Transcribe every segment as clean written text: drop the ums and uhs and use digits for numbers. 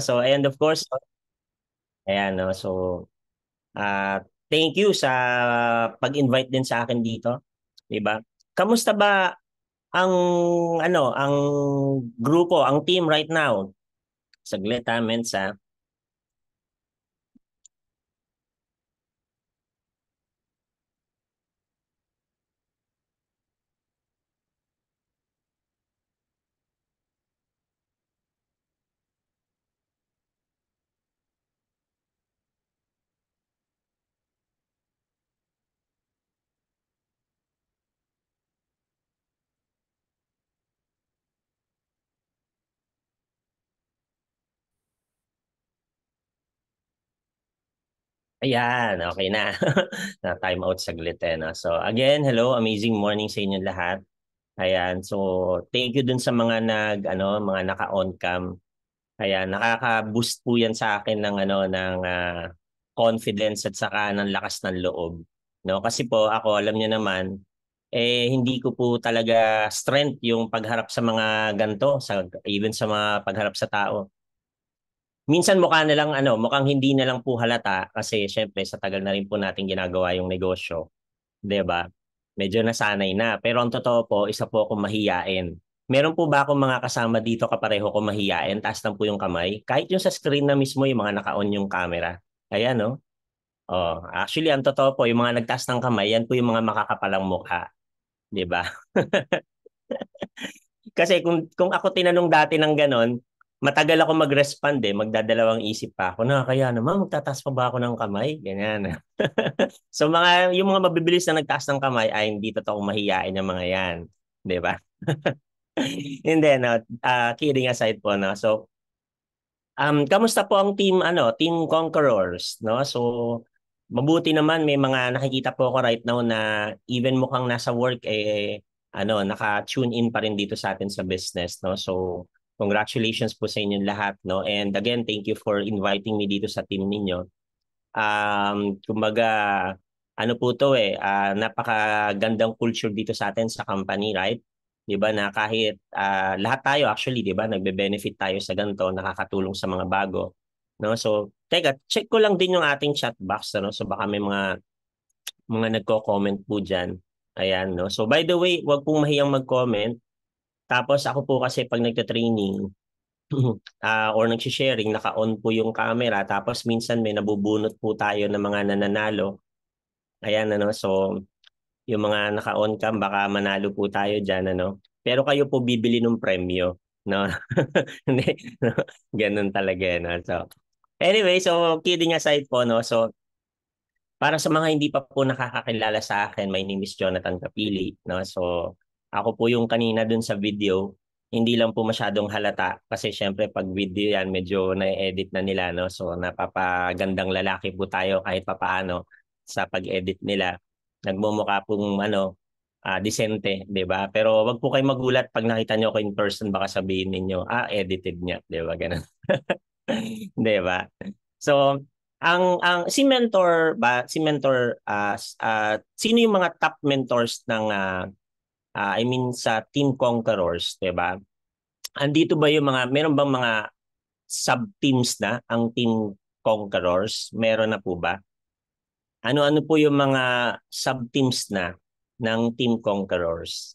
So, and of course, ayan, no? So, thank you sa pag-invite din sa akin dito, 'di ba? Kamusta ba ang ang grupo, ang team right now? Saglit ha, Mens ha. Ayan, okay na. Na-time out saglit eh, no? So, again, hello, amazing morning sa inyo lahat. Ayan, so thank you dun sa mga mga naka-on cam. Ayan, nakaka-boost po 'yan sa akin ng confidence at saka ng lakas ng loob, no? Kasi po ako, alam niyo naman, hindi ko po talaga strength yung pagharap sa mga ganto, sa even sa mga pagharap sa tao. Minsan mukha na lang mukhang hindi na lang po halata kasi syempre sa tagal na rin po natin ginagawa yung negosyo, 'di ba? Medyo nasanay na. Pero ang totoo po, isa po akong mahiyain. Meron po ba akong mga kasama dito kapareho ko mahiyain? Taas lang po yung kamay. Kahit yung sa screen na mismo, yung mga naka-on yung camera. Ayan, no? Oh, actually, ang totoo po, yung mga nagtaas ng kamay, yan po yung mga makakapalang mukha. Di ba? Kasi kung ako tinanong dati ng ganon, matagal ako mag-respond eh. Magdadalawang isip pa ako na, kaya naman, magtataas pa ba ako ng kamay? Ganyan. So yung mga mabibilis na nagtaas ng kamay ay hindi totoong mahiyain yung mga yan. Di ba? Hindi, no? Kidding aside po, no? So, kamusta po ang Team Conquerors, no? So, mabuti naman may mga nakikita po ako right now na even mukhang nasa work naka-tune in pa rin dito sa atin sa business, no? So, congratulations po sa inyong lahat, no? And again, thank you for inviting me dito sa team ninyo. Kumbaga, ano po to napakagandang culture dito sa atin sa company, right? 'Di ba na kahit lahat tayo actually, 'di ba, nagbe-benefit tayo sa ganito, nakakatulong sa mga bago, no? So, teka, check ko lang din yung ating chat box, ano? So baka may mga nagko-comment po diyan. Ayan, no? So by the way, wag pong mahiyang mag-comment. Tapos ako po kasi pag nagte-training, or nag-sharing, naka-on po yung camera. Tapos minsan may nabubunot po tayo ng mga nananalo. Ayan, ano. So, yung mga naka-on cam, baka manalo po tayo dyan, ano. Pero kayo po bibili ng premyo, no? Hindi, no? Ganun talaga, no? So, anyway, so kidding aside po, no? So, para sa mga hindi pa po nakakakilala sa akin, my name is Jonathan Capili, no? So, ako po yung kanina dun sa video, hindi lang po masyadong halata kasi syempre pag video yan, medyo na-edit na nila, no? So, napapagandang lalaki po tayo kahit papaano sa pag-edit nila. Nagmumukha pong disente, 'di ba? Pero wag po kayong magulat pag nakita niyo ako in person, baka sabihin ninyo, edited niya, 'di ba? Ganun. 'Di ba? So, si mentor sino yung mga top mentors ng I mean sa Team Conquerors, 'di ba? Andito ba yung meron bang mga sub-teams na ang Team Conquerors? Meron na po ba? Ano-ano po yung mga sub-teams na ng Team Conquerors?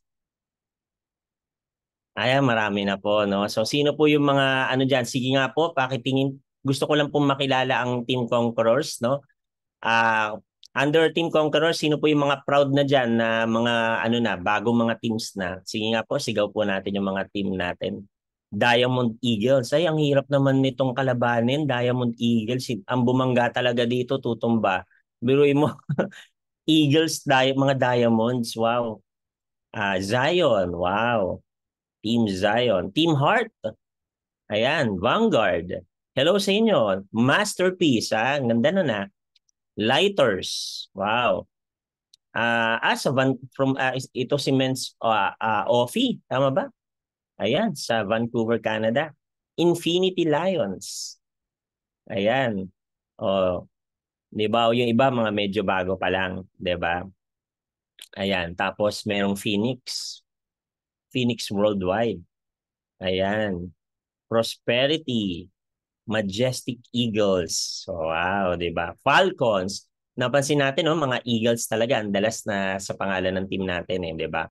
Marami na po, no? So, sino po yung mga diyan? Sige nga po, pakitingin. Gusto ko lang pong makilala ang Team Conquerors, no? Under Team Conqueror, sino po yung mga proud na dyan na mga bagong mga teams na? Sige nga po, sigaw po natin yung mga team natin. Diamond Eagles. Ay, ang hirap naman nitong kalabanin. Diamond Eagles. Ang bumangga talaga dito, tutumba. Biruin mo, Eagles, mga Diamonds. Wow. Zion. Wow. Team Zion. Team Heart. Ayan, Vanguard. Hello sa inyo. Masterpiece, ha? Ang ganda na na. Lighters. Wow. Sa ito si Men's Offie, tama ba? Ayan, sa Vancouver, Canada. Infinity Lions. Ayan. Oh, 'di ba? O yung iba mga medyo bago pa lang, 'di ba? Ayan, tapos merong Phoenix, Phoenix Worldwide. Ayan. Prosperity. Majestic Eagles. So, wow, 'di ba? Falcons. Napansin natin, no, mga Eagles talaga ang dalas na sa pangalan ng team natin, 'di ba?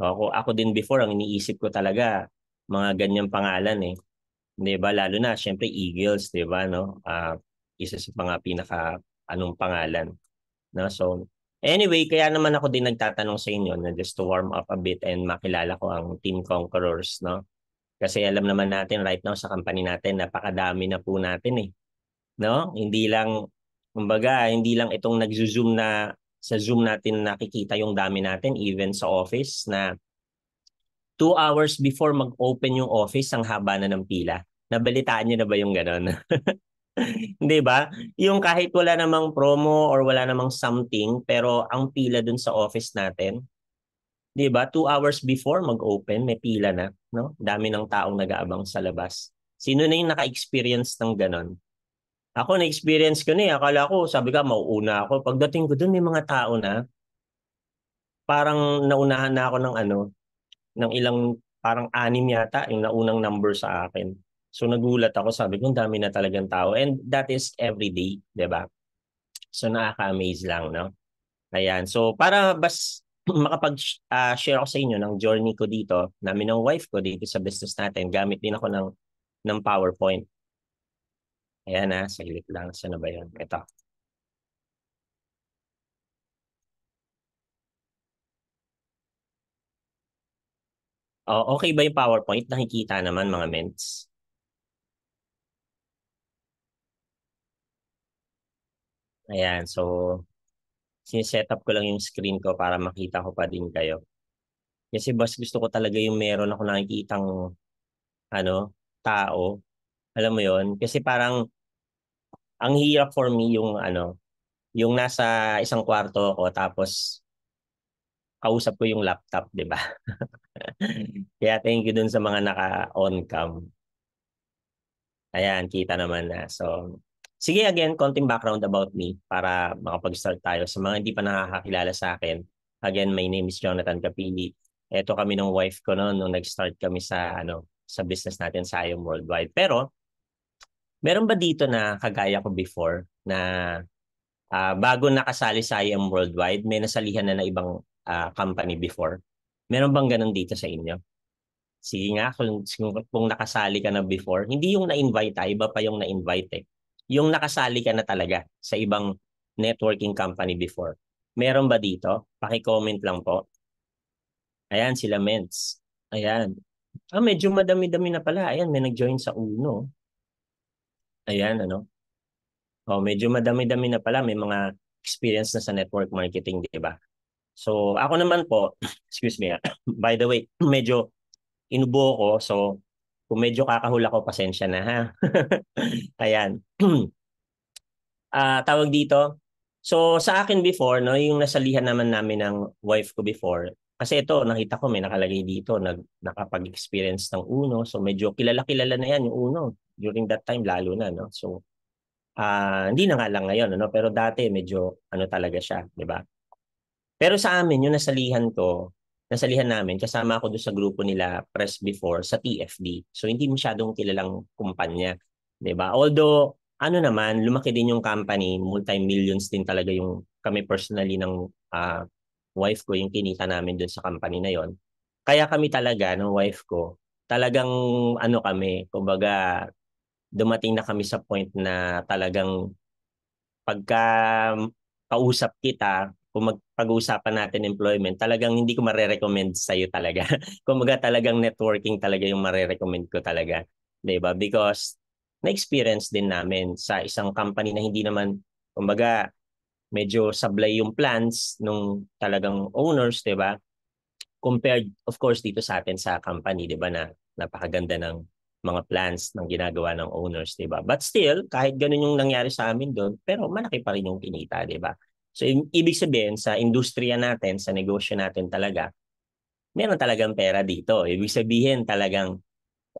Ako din before ang iniisip ko talaga mga ganyang pangalan, 'di ba? Lalo na syempre Eagles, 'di ba, no? Isa sa mga pinaka anong pangalan, no? So, anyway, kaya naman ako din nagtatanong sa inyo na just to warm up a bit and makilala ko ang Team Conquerors, no? Kasi alam naman natin right now sa company natin, napakadami na po natin, no? Hindi lang, kumbaga, hindi lang itong nagzo-zoom na sa Zoom natin nakikita yung dami natin, even sa office na 2 hours before mag-open yung office, ang haba na ng pila. Nabalitaan niyo na ba yung gano'n? Hindi ba? Yung kahit wala namang promo or wala namang something, pero ang pila dun sa office natin, 'di ba? 2 hours before mag-open, may pila na, no? Dami ng taong nag-aabang sa labas. Sino na yung naka-experience ng gano'n? Ako na-experience ko na eh. Akala ko, sabi ka, mauuna ako. Pagdating ko doon, may mga tao na parang naunahan na ako ng ano, ng ilang, parang 6 yata yung naunang number sa akin. So nagulat ako, sabi ko, ang dami na talagang tao. And that is every day, 'di ba? So nakaka-amaze lang, no? Ayan. So para makapag-share ako sa inyo ng journey ko dito, namin ng wife ko dito sa business natin, gamit din ako ng PowerPoint. Ayan na, saglit lang. Saan na ba yun? Ito. Oh, okay ba yung PowerPoint? Nakikita naman mga ments. Ayan. So, sineset up ko lang yung screen ko para makita ko pa din kayo. Kasi mas gusto ko talaga yung meron ako nakikitang ano, tao. Alam mo yon. Kasi parang ang hirap for me yung ano, yung nasa isang kwarto ako tapos kausap ko yung laptop, 'di ba? Kaya thank you dun sa mga naka-on cam. Ayan, kita naman na. So, sige again, konting background about me para makapag-start tayo. Sa mga hindi pa nakakakilala sa akin, again, my name is Jonathan Capili. Ito kami ng wife ko noon nung nag-start kami sa ano sa business natin sa IM Worldwide. Pero, meron ba dito na kagaya ko before na bago nakasali sa IM Worldwide, may nasalihan na ibang company before? Meron bang ganun dito sa inyo? Sige nga, kung nakasali ka na before, hindi yung na-invite iba pa yung na-invite eh. Yung nakasali ka na talaga sa ibang networking company before. Meron ba dito? Paki-comment lang po. Ayan, sila Ments. Ayan. Medyo madami-dami na pala. Ayan, may nag-join sa Uno. Ayan, ano. Medyo madami-dami na pala. May mga experience na sa network marketing, di ba? So, ako naman po, excuse me, by the way, medyo inubo ko. So, kung medyo kakahula ko, pasensya na ha. Ayan. Tawag dito. So, sa akin before, no, yung nasalihan naman namin ng wife ko before, kasi ito, nakita ko may nakalagay dito, nakapag-experience ng Uno. So, medyo kilala-kilala na yan yung Uno. During that time, lalo na, no? So, hindi na nga lang ngayon, ano? Pero dati, medyo, ano talaga siya, di ba? Pero sa amin, yung nasalihan namin, kasama ako doon sa grupo nila press before sa TFD. So hindi masyadong kilalang kumpanya, 'di ba? Although ano naman, lumaki din yung company, multi-millions din talaga yung kami personally ng wife ko yung kinita namin doon sa company na yon. Kaya kami talaga ng wife ko, talagang ano kami, kumbaga dumating na kami sa point na talagang pagka kausap kita, kung magpag-uusapan natin employment, talagang hindi ko mare-recommend sa iyo talaga. Kumbaga talagang networking talaga yung mare-recommend ko talaga. 'Di ba? Because na-experience din namin sa isang company na hindi naman, kumbaga, medyo sablay yung plans nung talagang owners, 'di ba? Compared of course dito sa atin sa company, 'di ba, na napakaganda ng mga plans ng ginagawa ng owners, 'di ba? But still, kahit ganun yung nangyari sa amin doon, pero malaki pa rin yung kinita, 'di ba? So ibig sabihin sa industriya natin, sa negosyo natin talaga, meron talagang pera dito. Ibig sabihin talagang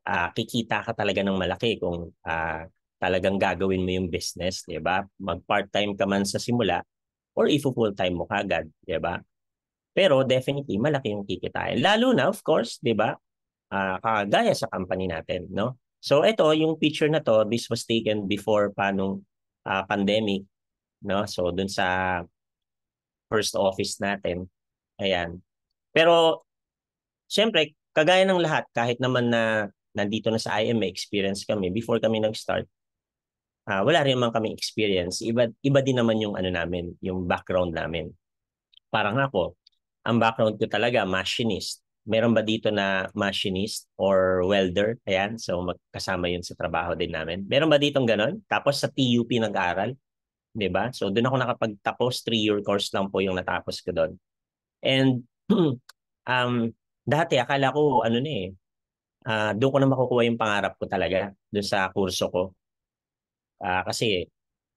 kikita ka talaga ng malaki kung talagang gagawin mo yung business, 'di ba? Mag-part-time ka man sa simula or i-full-time mo kagad, 'di ba? Pero definitely malaki yung kikitain. Lalo na of course, 'di ba? Kagaya sa company natin, no? So ito, yung picture na to, this was taken before pa nung pandemic, no? So dun sa first office natin. Ayan. Pero syempre, kagaya ng lahat, kahit naman na nandito na sa IM, may experience kami before kami nag-start, wala rin naman kaming experience. Iba din naman yung ano namin, yung background namin. Parang ako, ang background ko talaga, machinist. Meron ba dito na machinist or welder? Ayan, so magkasama yun sa trabaho din namin. Meron ba ditong ganon? Tapos sa TUP nag-aral, di ba? So doon ako nakapagtapos, 3-year course lang po yung natapos ko doon. And um, dati akala ko ano na doon ko na makukuha yung pangarap ko talaga doon sa kurso ko. Kasi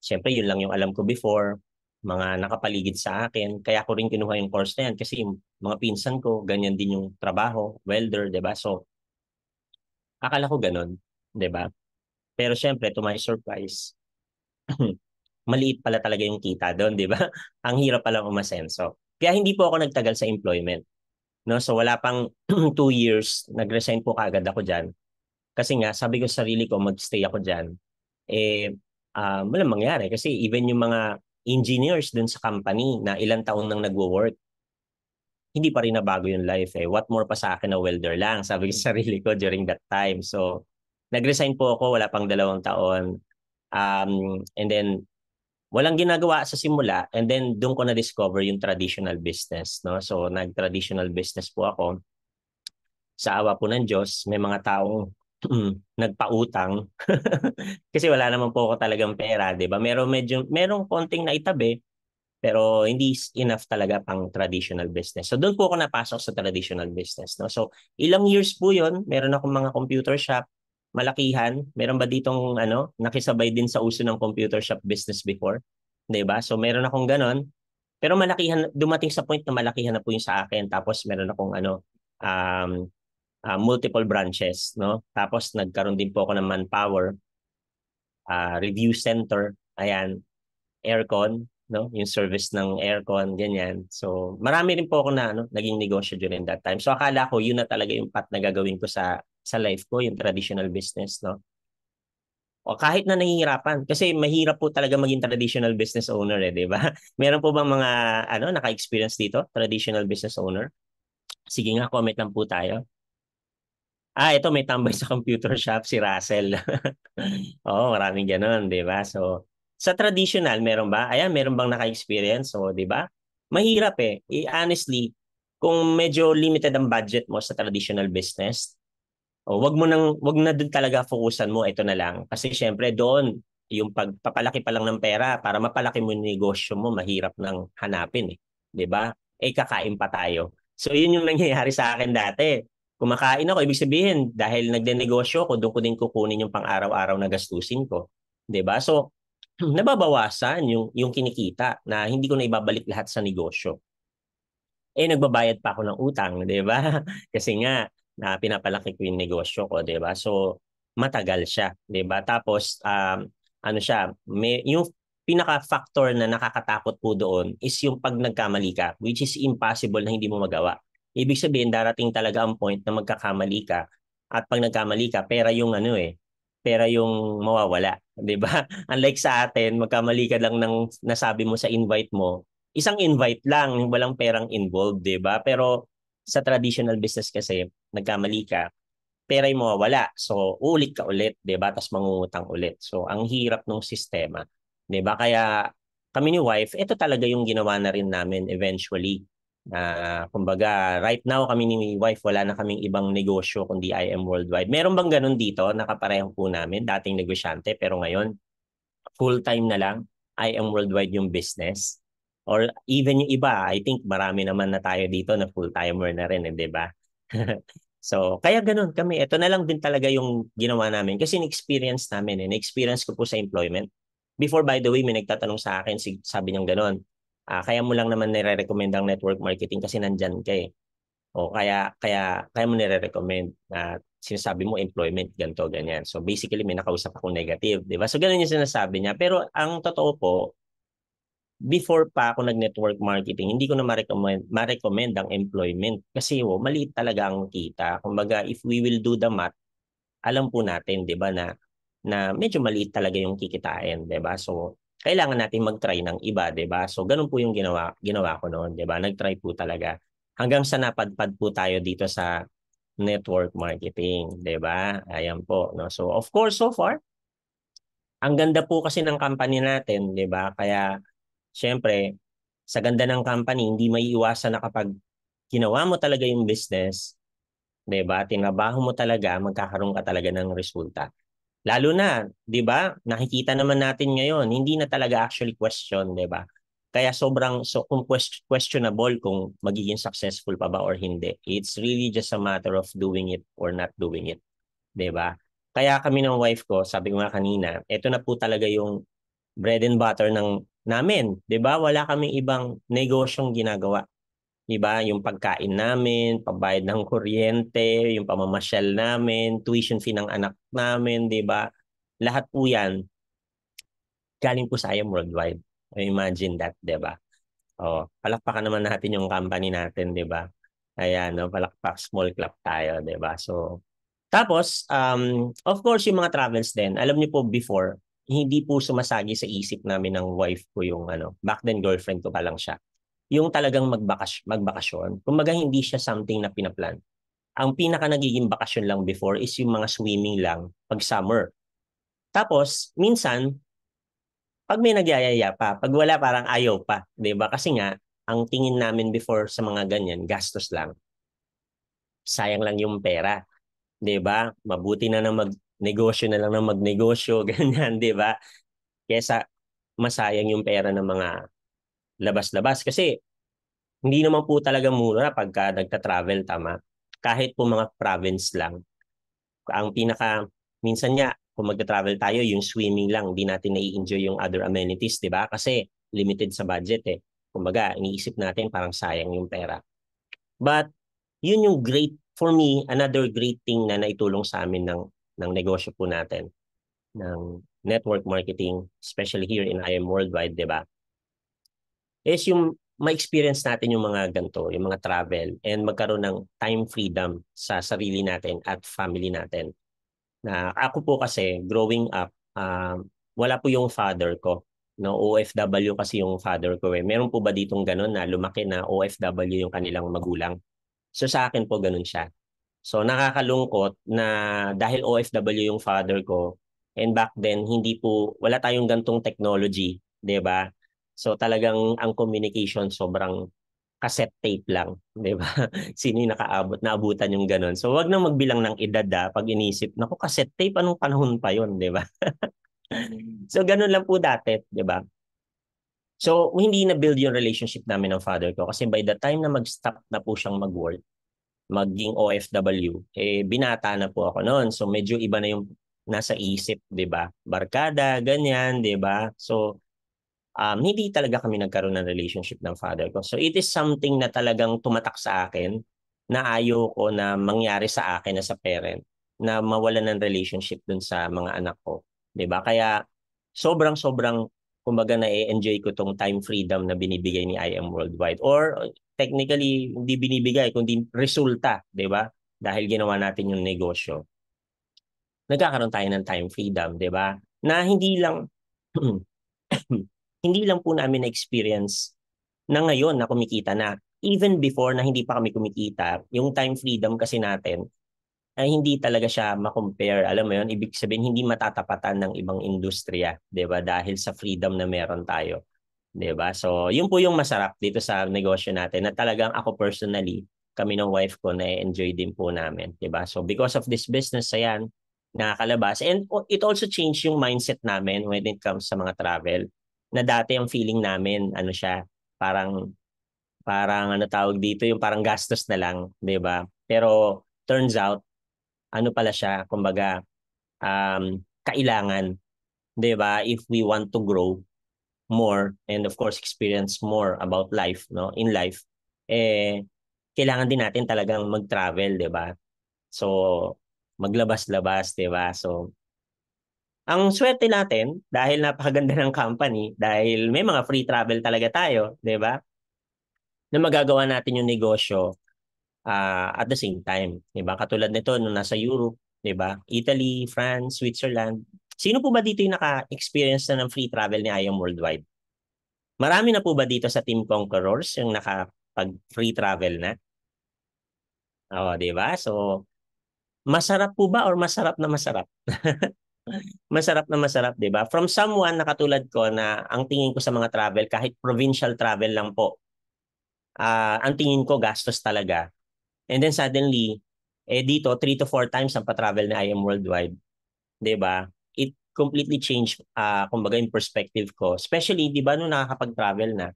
siyempre yun lang yung alam ko before, mga nakapaligid sa akin. Kaya ko rin kinuha yung course na yan kasi yung mga pinsan ko, ganyan din yung trabaho, welder, 'di ba? So, akala ko ganun, 'di ba? Pero siyempre, to my surprise, maliit pala talaga yung kita doon, 'di ba? Ang hirap pala umasenso. Kaya hindi po ako nagtagal sa employment, no? So wala pang 2 years, nag-resign po kaagad ako diyan. Kasi nga, sabi ko sa sarili ko, mag-stay ako diyan. Walang mangyari kasi even yung mga engineers dun sa company na ilang taon nang nagwo-work, hindi pa rin nabago yung life eh. What more pa sa akin na welder lang, sabi ko sa sarili ko during that time. So, nag-resign po ako, wala pang 2 taon. And then, walang ginagawa sa simula and then doon ko na-discover yung traditional business. No? So, nag-traditional business po ako. Sa awa po ng Diyos, may mga taong nagpautang kasi wala naman po ako talagang pera, 'di ba? Merong konting naitabi pero hindi enough talaga pang traditional business. So doon po ako napasok sa traditional business, no? So ilang years po 'yon, meron akong mga computer shop, malakihan. Meron ba ditong ano, nakisabay din sa uso ng computer shop business before, 'di ba? So meron akong ganon. Pero malakihan, dumating sa point na malakihan na po yung sa akin. Tapos meron akong ano, um, multiple branches, no? Tapos nagkaroon din po ako ng manpower, review center, ayan, aircon, no? Yung service ng aircon, ganyan. So, marami rin po ako na ano, naging negosyo during that time. So, akala ko yun na talaga yung path na gagawin ko sa life ko, yung traditional business, no? O kahit na nahihirapan kasi mahirap po talaga maging traditional business owner eh, 'di ba? Meron po bang mga ano naka-experience dito, traditional business owner? Sige nga, comment lang po tayo. Ito may tambay sa computer shop si Russell. Oo, maraming gano'n, 'di ba? So, sa traditional meron ba? Ayan, meron bang naka-experience? So, 'di ba? Mahirap eh. Honestly, kung medyo limited ang budget mo sa traditional business, wag na doon talaga fokusan mo, ito na lang. Kasi syempre doon, yung pagpapalaki pa lang ng pera para mapalaki mo yung negosyo mo, mahirap nang hanapin eh, 'di ba? Kakain pa tayo. So, yun yung nangyayari sa akin dati. Kumakain ako, ibig sabihin, dahil nagde-negosyo ko, doon ko din kukunin yung pang-araw-araw na gastusin ko. 'Di ba? So, nababawasan yung kinikita na hindi ko na ibabalik lahat sa negosyo. Nagbabayad pa ako ng utang, 'di ba? Kasi nga na pinapalaki ko yung negosyo ko, 'di ba? So matagal siya, 'di ba? Tapos ano siya, yung pinaka-factor na nakakatakot po doon is yung pag nagkamali ka, which is impossible na hindi mo magawa. Ibig sabihin darating talaga ang point na magkakamali ka at pag nagkamali ka, pera yung ano pera yung mawawala, 'di ba? Unlike sa atin, magkamali ka lang ng nasabi mo sa invite mo, isang invite lang, walang perang involved, 'di ba? Pero sa traditional business kasi, nagkamali ka, pera yung mawawala. So, uulit ka ulit, 'di ba? Tapos mangungutang ulit. So, ang hirap ng sistema, 'di ba? Kaya kami ni wife, ito talaga yung ginawa na rin namin eventually. Kumbaga, right now kami ni wife, wala na kaming ibang negosyo kundi I Am Worldwide. Meron bang ganun dito? Nakapareho po namin, dating negosyante, pero ngayon, full-time na lang, I Am Worldwide yung business. Or even yung iba, I think marami naman na tayo dito na full-timer na rin, di ba? So, kaya ganun kami. Ito na lang din talaga yung ginawa namin. Kasi na-experience namin Na-experience ko po sa employment. Before, by the way, may nagtatanong sa akin, sabi niyang ganun. Kaya mo lang naman nire-recommend ang network marketing kasi nandyan ka eh. O kaya mo nire-recommend na sinasabi mo employment, ganto ganyan. So basically may nakausap akong negative, 'di ba? So ganun yung sinasabi niya. Pero ang totoo po, before pa ako nag-network marketing, hindi ko na ma-recommend ang employment kasi maliit talaga ang kita. Kumbaga, if we will do the math, alam po natin, 'di ba, na medyo maliit talaga yung kikitain, 'di ba? So kailangan natin mag-try ng iba, 'di ba? So ganun po yung ginawa ko noon, 'di ba? Nag-try po talaga hanggang sa napadpad po tayo dito sa network marketing, 'di ba? Ayan po, no. So of course, so far, ang ganda po kasi ng company natin, 'di ba? Kaya syempre, sa ganda ng company, hindi maiiwasan na kapag ginawa mo talaga yung business, 'di ba? Tinabaho mo talaga, magkakaroon ka talaga ng resulta. Lalo na, 'di ba? Nakikita naman natin ngayon, hindi na talaga actually question, 'di ba? Kaya kung questionable kung magiging successful pa ba or hindi. It's really just a matter of doing it or not doing it, 'di ba? Kaya kami ng wife ko, sabi ko nga kanina, ito na po talaga yung bread and butter ng namin, 'di ba? Wala kaming ibang negosyong ginagawa. 'Di ba? Yung pagkain namin, pambayad ng kuryente, yung pamamasyal namin, tuition fee ng anak namin, 'di ba? Lahat po 'yan galing po sa IM Worldwide. Imagine that, 'di ba? Oh, palakpakan naman natin yung company natin, 'di ba? Ayan, no, palakpak, small clap tayo, 'di ba? So, tapos of course yung mga travels din. Alam niyo po before, hindi po sumasagi sa isip namin ng wife ko yung ano, back then girlfriend ko pa lang siya. Yung talagang magbakasyon. Kumbaga hindi siya something na pinaplan. Ang pinaka nagiging bakasyon lang before is yung mga swimming lang pag summer. Tapos minsan pag may nagyayaya pa, pag wala parang ayaw pa, 'di ba? Kasi nga ang tingin namin before sa mga ganyan, gastos lang. Sayang lang yung pera, 'di ba? Mabuti na magnegosyo na lang ng magnegosyo, ganyan, 'di ba? Kaysa masayang yung pera ng mga labas-labas kasi hindi naman po talaga mura pagka nagta-travel, tama? Kahit po mga province lang. Ang pinaka, minsan nga, kung magta-travel tayo, yung swimming lang, hindi natin nai-enjoy yung other amenities, di ba? Kasi limited sa budget eh. Kumbaga, iniisip natin parang sayang yung pera. But, yun yung great, for me, another great thing na naitulong sa amin ng negosyo po natin, ng network marketing, especially here in IM Worldwide, di ba? Is yung ma-experience natin yung mga ganito, yung mga travel and magkaroon ng time freedom sa sarili natin at family natin. Na ako po kasi growing up, wala po yung father ko. No, OFW kasi yung father ko eh. Meron po ba ditong ganun na lumaki na OFW yung kanilang magulang? So sa akin po ganun siya. So nakakalungkot na dahil OFW yung father ko and back then hindi po wala tayong gantong technology, 'di ba? So talagang ang communication sobrang cassette tape lang, 'di ba? Sino yung naabutan yung ganun. So wag nang magbilang ng edad pag inisip, naku cassette tape anong panahon pa yon, 'di ba? So ganun lang po dati, 'di ba? So hindi na build yung relationship namin ng father ko kasi by the time na mag-stop na po siyang mag-work, maging OFW, eh binata na po ako noon. So medyo iba na yung nasa isip, 'di ba? Barkada, ganyan, 'di ba? So hindi talaga kami nagkaroon ng relationship ng father ko. So it is something na talagang tumatak sa akin na ayoko na mangyari sa akin as a parent na mawalan ng relationship dun sa mga anak ko, 'di ba? Kaya sobrang kumbaga na-enjoy ko tong time freedom na binibigay ni IM Worldwide or technically hindi binibigay kundi resulta, 'di ba? Dahil ginawa natin yung negosyo. Nagkakaroon tayo ng time freedom, 'di ba? Na hindi lang hindi lang po namin na-experience na ngayon na kumikita na. Even before na hindi pa kami kumikita, yung time freedom kasi natin ay hindi talaga siya ma-compare. Alam mo yun, ibig sabihin hindi matatapatan ng ibang industriya, 'di ba? Dahil sa freedom na meron tayo, 'di ba? So, yun po yung masarap dito sa negosyo natin na talagang ako personally, kami ng wife ko na enjoy din po namin, 'di ba? So, because of this business, ayan, nakakalabas. And it also changed yung mindset namin when it comes sa mga travel. Na dati ang feeling namin, ano siya, parang ano tawag dito, yung parang gastos na lang, 'di ba? Pero turns out ano pala siya, kumbaga kailangan, 'di ba? If we want to grow more and of course experience more about life, no? In life, eh kailangan din natin talagang mag-travel, 'di ba? So maglabas-labas, 'di ba? So ang swerte natin dahil napakaganda ng company, dahil may mga free travel talaga tayo, 'di ba? Na magagawa natin yung negosyo at the same time, 'di ba? Katulad nito nung nasa Europe, 'di ba? Italy, France, Switzerland. Sino po ba dito yung naka-experience na ng free travel ni I Am Worldwide? Marami na po ba dito sa Team Conquerors yung nakapag-free travel na? Oo, 'di ba? So, masarap po ba or masarap na masarap? Masarap na masarap, 'di ba? From someone na katulad ko na ang tingin ko sa mga travel kahit provincial travel lang po, ang tingin ko gastos talaga. And then suddenly, dito 3 to 4 times ang pa-travel na I Am Worldwide, 'di ba? It completely changed kumbaga yung perspective ko. Especially 'di ba nung nakakapag-travel na,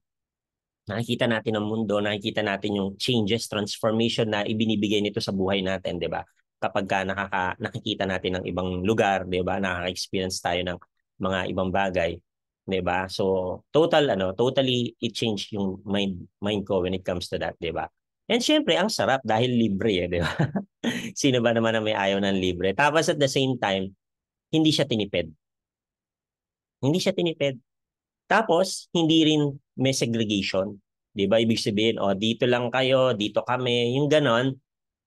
nakikita natin ang mundo, nakikita natin yung changes, transformation na ibinibigay nito sa buhay natin, 'di ba? Kapag nakikita natin ng ibang lugar, 'di ba? Nakaka-experience tayo ng mga ibang bagay, 'di ba? So, totally it changed yung mind ko when it comes to that, 'di ba? And syempre, ang sarap dahil libre 'di ba? Sino ba naman ang may ayaw ng libre? Tapos at the same time, hindi siya tinipid. Hindi siya tinipid. Tapos, hindi rin may segregation. 'Di ba? Ibig sabihin, dito lang kayo, dito kami. Yung ganon,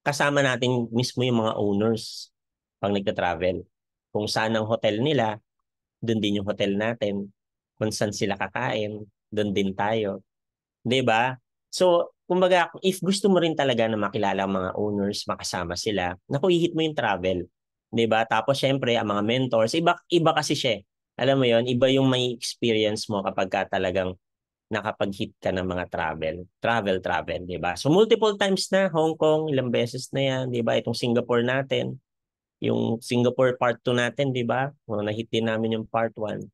kasama natin mismo yung mga owners pag nagta-travel. Kung saan ang hotel nila, doon din yung hotel natin. Kung saan sila kakain, doon din tayo. 'Di ba? So, kumbaga, if gusto mo rin talaga na makilala ang mga owners, makasama sila, naku, ihit mo yung travel. 'Di ba? Tapos, syempre, ang mga mentors, iba kasi siya. Alam mo yon, iba yung may experience mo kapag ka talagang nakapag-hit ka ng mga travel, 'di ba? So multiple times na Hong Kong, ilang beses na 'yan, 'di ba? Itong Singapore natin, yung Singapore part 2 natin, 'di ba? Na-hit din namin yung part 1.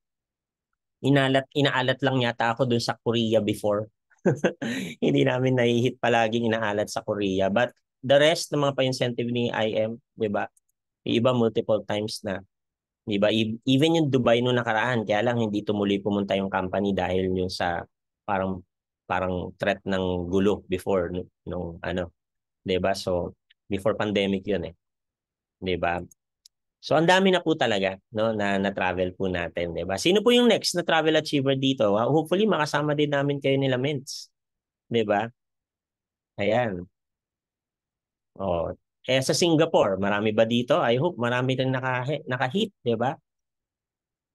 Inaalat lang yata ako dun sa Korea before. Hindi namin nai-hit palaging inaalat sa Korea. But the rest ng mga pa-incentive ni IM, 'di ba? Yung iba multiple times na. 'Di ba? Even yung Dubai no nakaraan, kaya lang hindi tumuloy pumunta yung company dahil yung sa parang parang threat ng gulo before nung ano, 'di ba? So before pandemic 'yun 'di ba? So ang dami na po talaga no na travel po natin, 'di ba? Sino po yung next na travel achiever dito? Hopefully makasama din namin kayo nila Ments, 'di ba? Ayan. Oh, sa Singapore, marami ba dito? I hope marami rin naka-hit, 'di ba?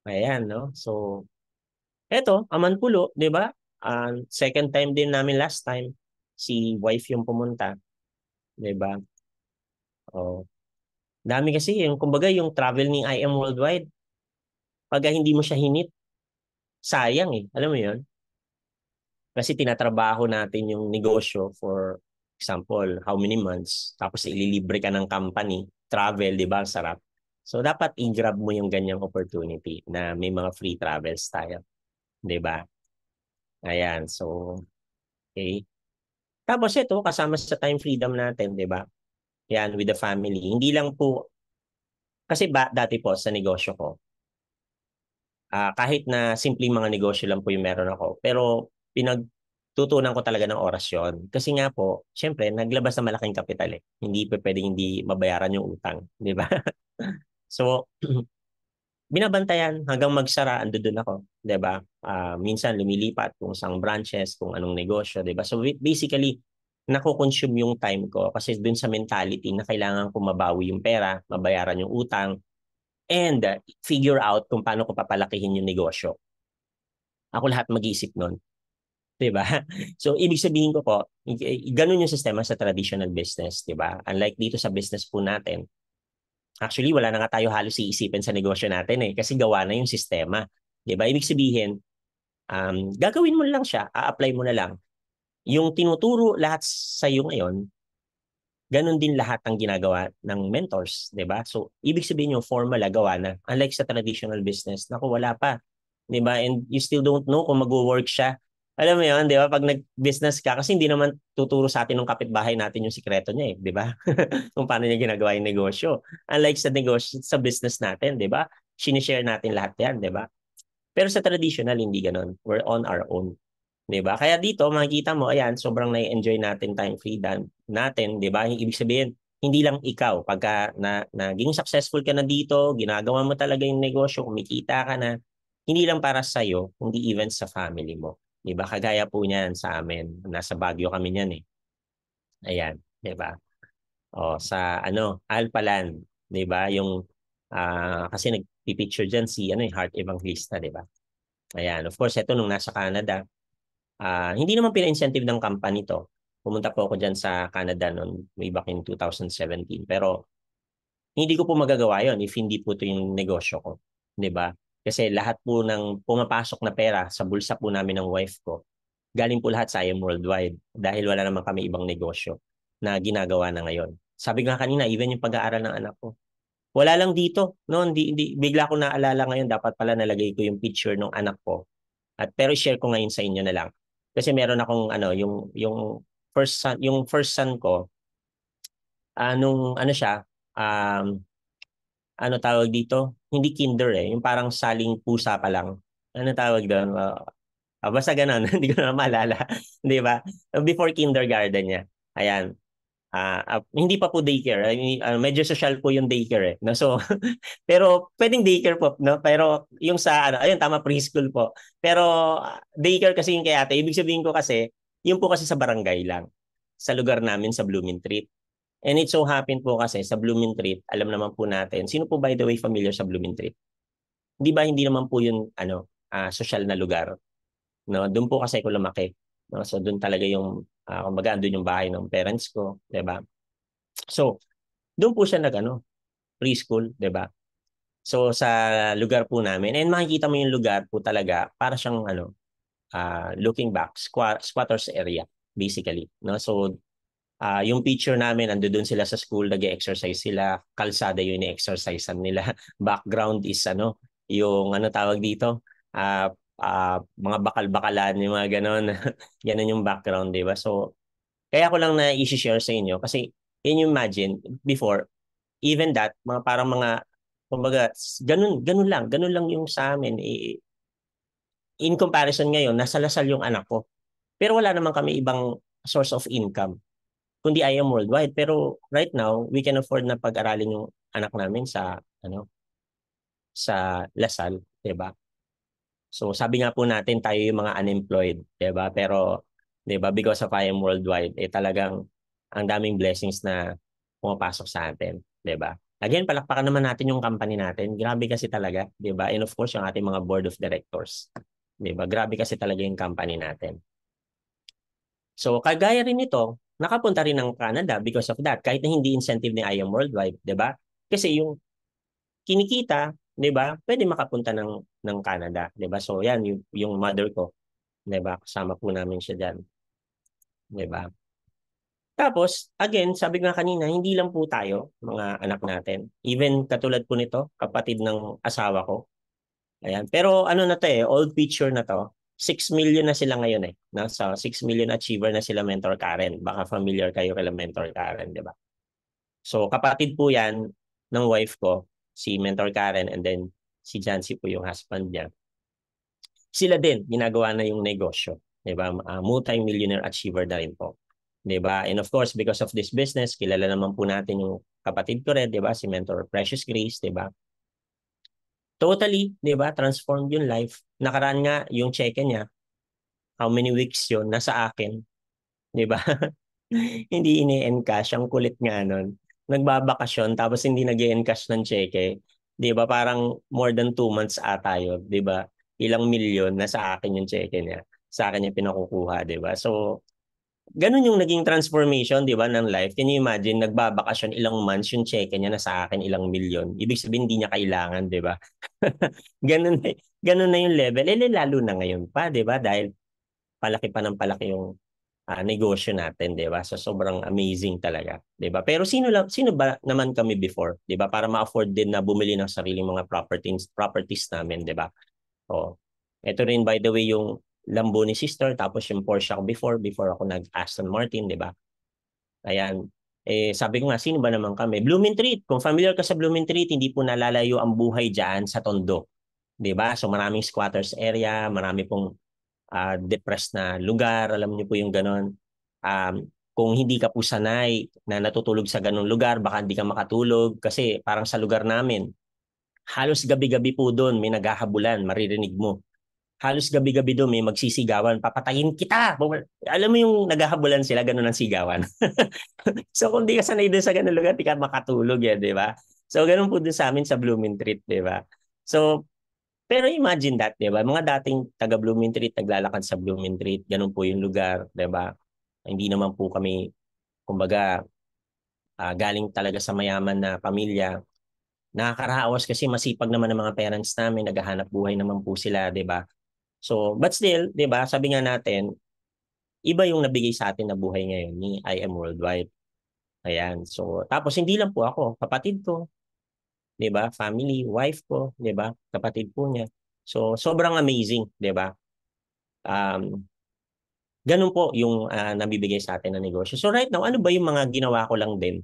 Ayan, no? So eto, Amanpulo, 'di ba? Second time din namin last time. Si wife yung pumunta, 'di ba? Oh, dami kasi yung kumbaga yung travel ni I Am Worldwide, pag hindi mo siya hinit, sayang eh. Alam mo 'yun? Kasi tinatrabaho natin yung negosyo for example, how many months, tapos ililibre ka ng company, travel, 'di ba? Ang sarap. So dapat i-grab mo yung ganyang opportunity na may mga free travels tayo, 'di ba? Ayan, so okay. Tapos ito, kasama sa time freedom natin, 'di ba? Yan, with the family. Hindi lang po, kasi dati po sa negosyo ko, kahit na simpleng mga negosyo lang po yung meron ako, pero pinagtutunan ko talaga ng oras yon. Kasi nga po, syempre, naglabas ng malaking kapital eh. Hindi pa pwedeng hindi mabayaran yung utang, di ba? So, binabantayan hanggang magsara, ando doon ako, 'di ba? Minsan lumilipat kung saang branches, kung anong negosyo, 'di ba? So basically, nako-consume yung time ko kasi dun sa mentality na kailangan ko mabawi yung pera, mabayaran yung utang, and figure out kung paano ko papalakihin yung negosyo. Ako lahat mag-iisip nun, 'di ba? So ibig sabihin ko po, ganun yung sistema sa traditional business, 'di ba? Unlike dito sa business po natin, actually, wala na nga tayo halos iisipin sa negosyo natin eh, kasi gawa na yung sistema. 'Di ba? Ibig sabihin, gagawin mo lang siya, a-apply mo na lang. Yung tinuturo lahat sa iyo ngayon, ganun din lahat ang ginagawa ng mentors, 'di ba? So, ibig sabihin yung formula gawa na. Unlike sa traditional business, naku, wala pa. 'Di ba? And you still don't know kung mag-work siya. Alam mo 'yon, 'di ba? Pag nag-business ka, kasi hindi naman tuturo sa atin ng kapitbahay natin yung sikreto niya eh, 'di ba? Kung paano niya ginagawa yung negosyo. Unlike sa negosyo, sa business natin, 'di ba? Sinishare natin lahat 'yan, 'di ba? Pero sa traditional, hindi ganoon. We're on our own. 'Di ba? Kaya dito, makikita mo, ayan, sobrang na-enjoy natin time freedom natin, 'di ba? Ibig sabihin, hindi lang ikaw, pagka naging successful ka na dito, ginagawa mo talaga yung negosyo, kumikita ka na, hindi lang para sa iyo, kundi even sa family mo. 'Di ba? Kagaya po niyan sa amin. Nasa Baguio kami niyan eh. Ayan, 'di ba? O sa Alpaland, 'di ba? Yung kasi nagpi-picture diyan si Heart Evangelista, 'di ba? Ayan, of course, ito nung nasa Canada, hindi naman pina-incentive ng company to. Pumunta po ako diyan sa Canada noon way back in 2017. Pero hindi ko po magagawa 'yon if hindi po 'to yung negosyo ko, 'di ba? Kasi lahat po ng pumapasok na pera sa bulsa po namin ng wife ko, galing po lahat sa IM Worldwide dahil wala naman kami ibang negosyo na ginagawa na ngayon. Sabi nga kanina, even yung pag-aaral ng anak ko, wala lang dito, no? Hindi, bigla ko naalala ngayon, dapat pala nalagay ko yung picture ng anak ko. Pero share ko ngayon sa inyo na lang. Kasi meron akong yung first son ko, nung ano siya, um, ano tawag dito? Hindi kinder yung parang saling pusa pa lang. Ano tawag doon? Basta ganun, hindi ko na maalala. 'Di ba? Before kindergarten niya. Ayan. Hindi pa po daycare. I mean, medyo social po yung daycare. No? So, pero pwedeng daycare po. No? Pero yung sa, ayun, tama, preschool po. Pero daycare kasi yung kay ate. Ibig sabihin ko kasi, yung po kasi sa barangay lang. Sa lugar namin, sa Bloomingtreet. And it so happen po kasi sa Bloomingtreet, alam naman po natin, sino po by the way familiar sa Bloomingtreet? Di ba hindi naman po yun social na lugar, no? Doon po kasi ako lumaki, no? So doon talaga yung kumbaga doon yung bahay ng parents ko, 'di ba? So doon po siya preschool, 'di ba? So sa lugar po namin, and makikita mo yung lugar po talaga para siyang looking back squatters area basically, no? So yung picture namin, doon sila sa school, nag-exercise sila, kalsada yung ni-exercisean nila. Background is yung tawag dito, mga bakal-bakalan, yung mga ganon. Ganon yung background, di ba? So, kaya ko lang na i-share sa inyo kasi can you imagine, before, even that, parang mga, kumbaga, ganun lang yung sa amin. In comparison ngayon, nasa Lasal yung anak ko. Pero wala naman kami ibang source of income kundi I am worldwide. Pero right now, we can afford na pag-aralin yung anak namin sa Lasal, 'di ba? So sabi nga po natin tayo yung mga unemployed, 'di ba? Pero 'di ba because of I am worldwide, talagang ang daming blessings na pumapasok sa atin, 'di ba? Again, palakpakan naman natin yung company natin. Grabe kasi talaga, 'di ba? And of course, yung ating mga board of directors. 'Di ba? Grabe kasi talaga yung company natin. So, kagaya rin nito, nakapunta rin ng Canada because of that. Kahit na hindi incentive ni IAM Worldwide, 'di ba? Kasi yung kinikita, 'di ba? Pwede makapunta ng Canada, 'di ba? So, yan yung mother ko, 'di ba? Kasama po namin siya diyan, 'di ba? Tapos, again, sabi nga kanina, hindi lang po tayo, mga anak natin. Even katulad po nito, kapatid ng asawa ko. Ayan. Pero ano na 'to old picture na 'to. 6 million na sila ngayon Nasa 6 million achiever na sila Mentor Karen. Baka familiar kayo kay Mentor Karen, 'di ba? So kapatid po 'yan ng wife ko, si Mentor Karen, and then si Jancy po yung husband niya. Sila din ginagawa na yung negosyo, 'di ba? Multi-millionaire achiever na rin po. 'Di ba? And of course, because of this business, kilala naman po natin yung kapatid ko rin, 'di ba? Si Mentor Precious Grace, 'di ba? Totally, 'di ba? Transformed yung life. Nakaraan nga yung check niya, how many weeks yun, nasa akin, 'di ba? Hindi ini-encash, ang kulit nga nun. Nagbabakasyon tapos hindi nag-e-encash ng cheque. 'Di ba? Parang more than 2 months ata yun, 'di ba? Ilang milyon nasa akin yung cheque niya. Sa akin yung pinakukuha, 'di ba? So, ganun yung naging transformation, 'di ba, ng life. Can you imagine, nagbabakasyon ilang months, yung cheque niya nasa akin ilang milyon. Ibig sabihin hindi niya kailangan, 'di ba? Ganun na yung level. Lalo na ngayon pa, 'di ba? Dahil palaki pa ng palaki yung negosyo natin, 'di ba? So sobrang amazing talaga, 'di ba? Pero sino ba naman kami before, 'di ba? Para ma-afford din na bumili ng sariling mga properties namin, 'di ba? Oh. Ito rin by the way yung Lambo ni sister, tapos yung Porsche ako before ako nag-Aston Martin, 'di ba? Ayan. Sabi ko nga, sino ba naman kami? Bloomingtreet. Kung familiar ka sa Bloomingtreet, hindi po nalalayo ang buhay diyan sa Tondo. 'Di ba? So maraming squatters area, marami pong depressed na lugar, alam niyo po yung ganon. Kung hindi ka po sanay na natutulog sa ganong lugar, baka hindi ka makatulog kasi parang sa lugar namin, halos gabi-gabi po doon may naghahabulan, maririnig mo. Halos gabi-gabi doon may magsisigawan, papatayin kita. Alam mo yung naghahabulan sila, ganun ang sigawan. So kung di ka sanay doon sa ganung lugar, di ka makatulog di ba? So, ganun po din sa amin sa Blumentritt, di ba? So, pero imagine that, di ba? Mga dating taga Blumentritt, naglalakad sa Blumentritt, ganun po yung lugar, di ba? Hindi naman po kami, kumbaga, galing talaga sa mayaman na pamilya. Nakakaraos kasi masipag naman ng mga parents namin, naghahanap buhay naman po sila, 'di ba? So, but still, 'di ba? Sabi nga natin, iba yung nabigay sa atin na buhay ngayon ni I Am Worldwide. Ayan. So, tapos hindi lang po ako, kapatid ko, 'di ba? Family, wife ko, 'di ba? Kapatid po niya. So, sobrang amazing, 'di ba? Um, Ganun po yung nabibigay sa atin na negosyo. So right now, ano ba yung mga ginawa ko lang din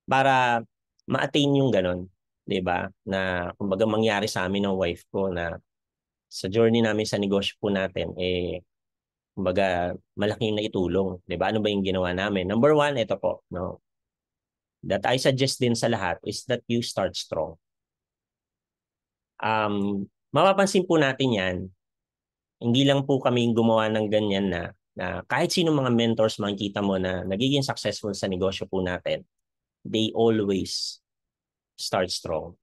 para ma-attain yung ganun, 'di ba? Na kumbaga mangyari sa amin ng wife ko na sa journey namin sa negosyo po natin kumbaga malaki yung naitulong, 'di ba? Ano ba yung ginawa namin? Number one, ito po, no. That I suggest din sa lahat is that you start strong. Mapapansin po natin 'yan. Hindi lang po kami gumawa ng ganyan na kahit sino mga mentors makikita mo na nagiging successful sa negosyo po natin, they always start strong.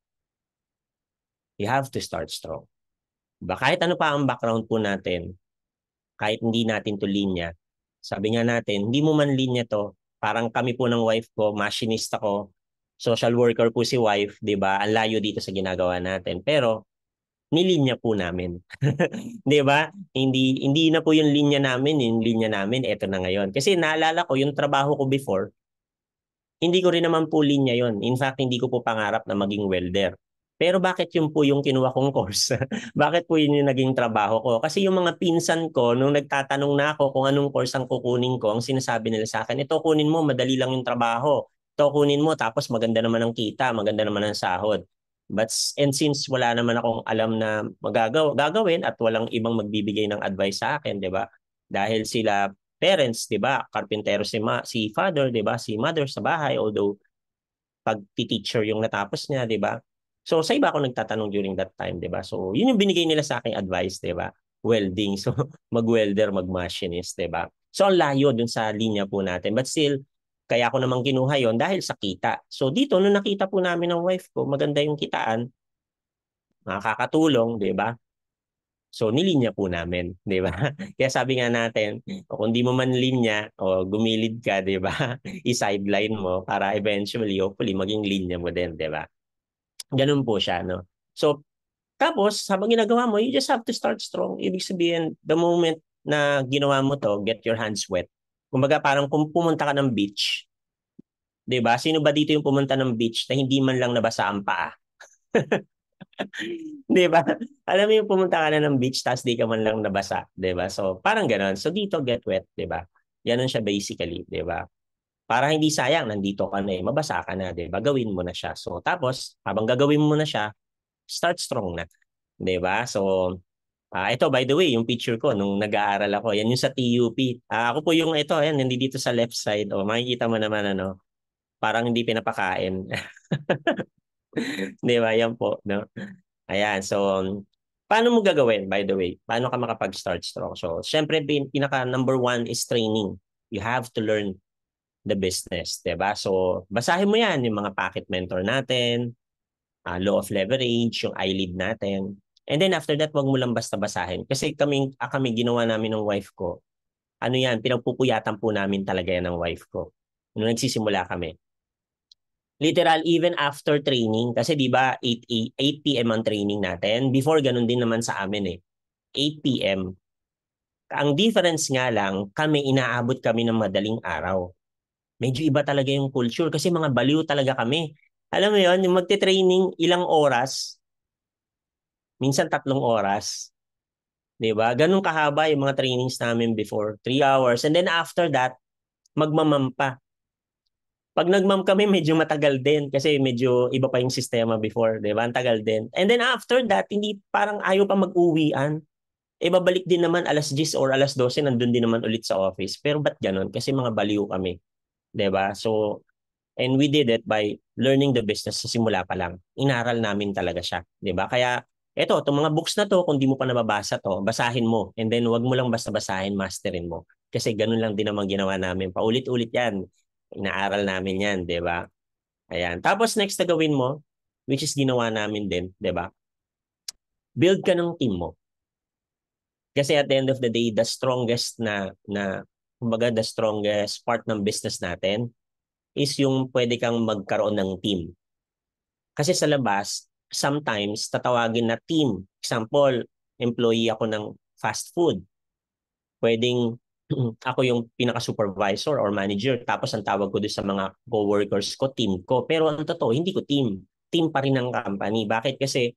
You have to start strong. Diba? Kahit ano pa ang background po natin, kahit hindi natin to linya, sabi nga natin, hindi mo man linya to, parang kami po ng wife ko, machinist ako, social worker po si wife, di ba? Ang layo dito sa ginagawa natin. Pero, nilinya po namin. Di ba? Hindi na po yung linya namin, yung linya namin, eto na ngayon. Kasi naalala ko, yung trabaho ko before, hindi ko rin naman po linya yon. In fact, hindi ko po pangarap na maging welder. Pero bakit yun po yung kinuha kong course? Bakit po yun yung naging trabaho ko? Kasi yung mga pinsan ko, nung nagtatanong na ako kung anong course ang kukunin ko, ang sinasabi nila sa akin, ito kunin mo, madali lang yung trabaho. Ito kunin mo, tapos maganda naman ang kita, maganda naman ang sahod. And since wala naman akong alam na gagawin at walang ibang magbibigay ng advice sa akin, di ba? Dahil sila parents, 'di ba? Karpentero si father, 'di ba? Si mother sa bahay, although pag-teacher yung natapos niya, 'di ba? So sa iba ako nagtatanong during that time, 'di ba? So yun yung binigay nila sa aking advice, 'di ba? Welding. So mag-welder, mag-machinist, 'di ba? So ang layo dun sa linya po natin. But still, kaya ako namang kinuha yon dahil sa kita. So dito, nung nakita po namin ng wife ko, maganda yung kitaan, nakakatulong, 'di ba? So nilinya po namin, 'di ba? Kaya sabi nga natin, o kung di mo man linya o gumilid ka, 'di ba? I-sideline mo para eventually hopefully maging linya mo din, 'di ba? Ganun po siya, no? So tapos habang ginagawa mo, you just have to start strong. Ibig sabihin, the moment na ginawa mo to, get your hands wet. Kumbaga parang kung pumunta ka ng beach, 'di ba? Sino ba dito yung pumunta ng beach na hindi man lang nabasa ang paa? 'Di ba? Alam mo yung pumunta ka na ng beach tapos di ka man lang nabasa, 'di ba? So parang gano'n. So dito get wet, 'di ba? Gano'n siya basically, 'di ba? Para hindi sayang nandito ka na mabasa ka na, 'di ba? Gawin mo na siya. So tapos habang gagawin mo na siya, start strong na, 'di ba? So ito by the way, yung picture ko nung nag-aaral ako, yan yung sa TUP. Ako po yung ito, ayan, nandito sa left side. O makikita mo naman ano, parang hindi pinapakain. 'Di ba? Yan po, no? Ayan, so paano mo gagawin by the way? Paano ka makapag-start strong? So, syempre pinaka number one is training. You have to learn the business, 'di ba? So, basahin mo 'yan, yung mga Pocket Mentor natin, Law of Leverage, yung iLead natin. And then after that, wag mo lang basta basahin. Kasi kami ginawa namin ng wife ko. Ano 'yan, pinagpupuyatan po namin talaga 'yan ng wife ko. Nung nagsisimula kami. Literal, even after training, kasi di ba 8 p.m. ang training natin. Before, ganun din naman sa amin eh. 8 p.m. Ang difference nga lang, inaabot kami ng madaling araw. Medyo iba talaga yung culture kasi mga baliw talaga kami. Alam mo yon, yung magte-training ilang oras, minsan 3 oras. Di ba? Ganun kahaba yung mga trainings namin before. 3 hours. And then after that, magmamampa. Pag nag-ma'am kami, medyo matagal din kasi medyo iba pa yung sistema before, di ba? Ang tagal din. And then after that, hindi parang ayaw pa mag-uwian. Babalik din naman alas 10 or alas 12, nandun din naman ulit sa office. Pero ba't ganun? Kasi mga baliw kami, di ba? So, and we did it by learning the business sa simula pa lang. Inaral namin talaga siya, di ba? Kaya, itong mga books na to, kung di mo pa nababasa to, basahin mo. And then, wag mo lang basta basahin, masterin mo. Kasi ganun lang din naman ginawa namin. Paulit-ulit yan. Inaaral namin yan, di ba? Ayan. Tapos next na gawin mo, which is ginawa namin din, 'di ba? Build ka ng team mo. Kasi at the end of the day, the strongest kumbaga the strongest part ng business natin is yung pwede kang magkaroon ng team. Kasi sa labas, sometimes tatawagin na team. Example, employee ako ng fast food. Pwedeng ako yung pinaka-supervisor or manager, tapos ang tawag ko doon sa mga co-workers ko, team ko. Pero ang totoo, hindi ko team. Team pa rin ng company. Bakit? Kasi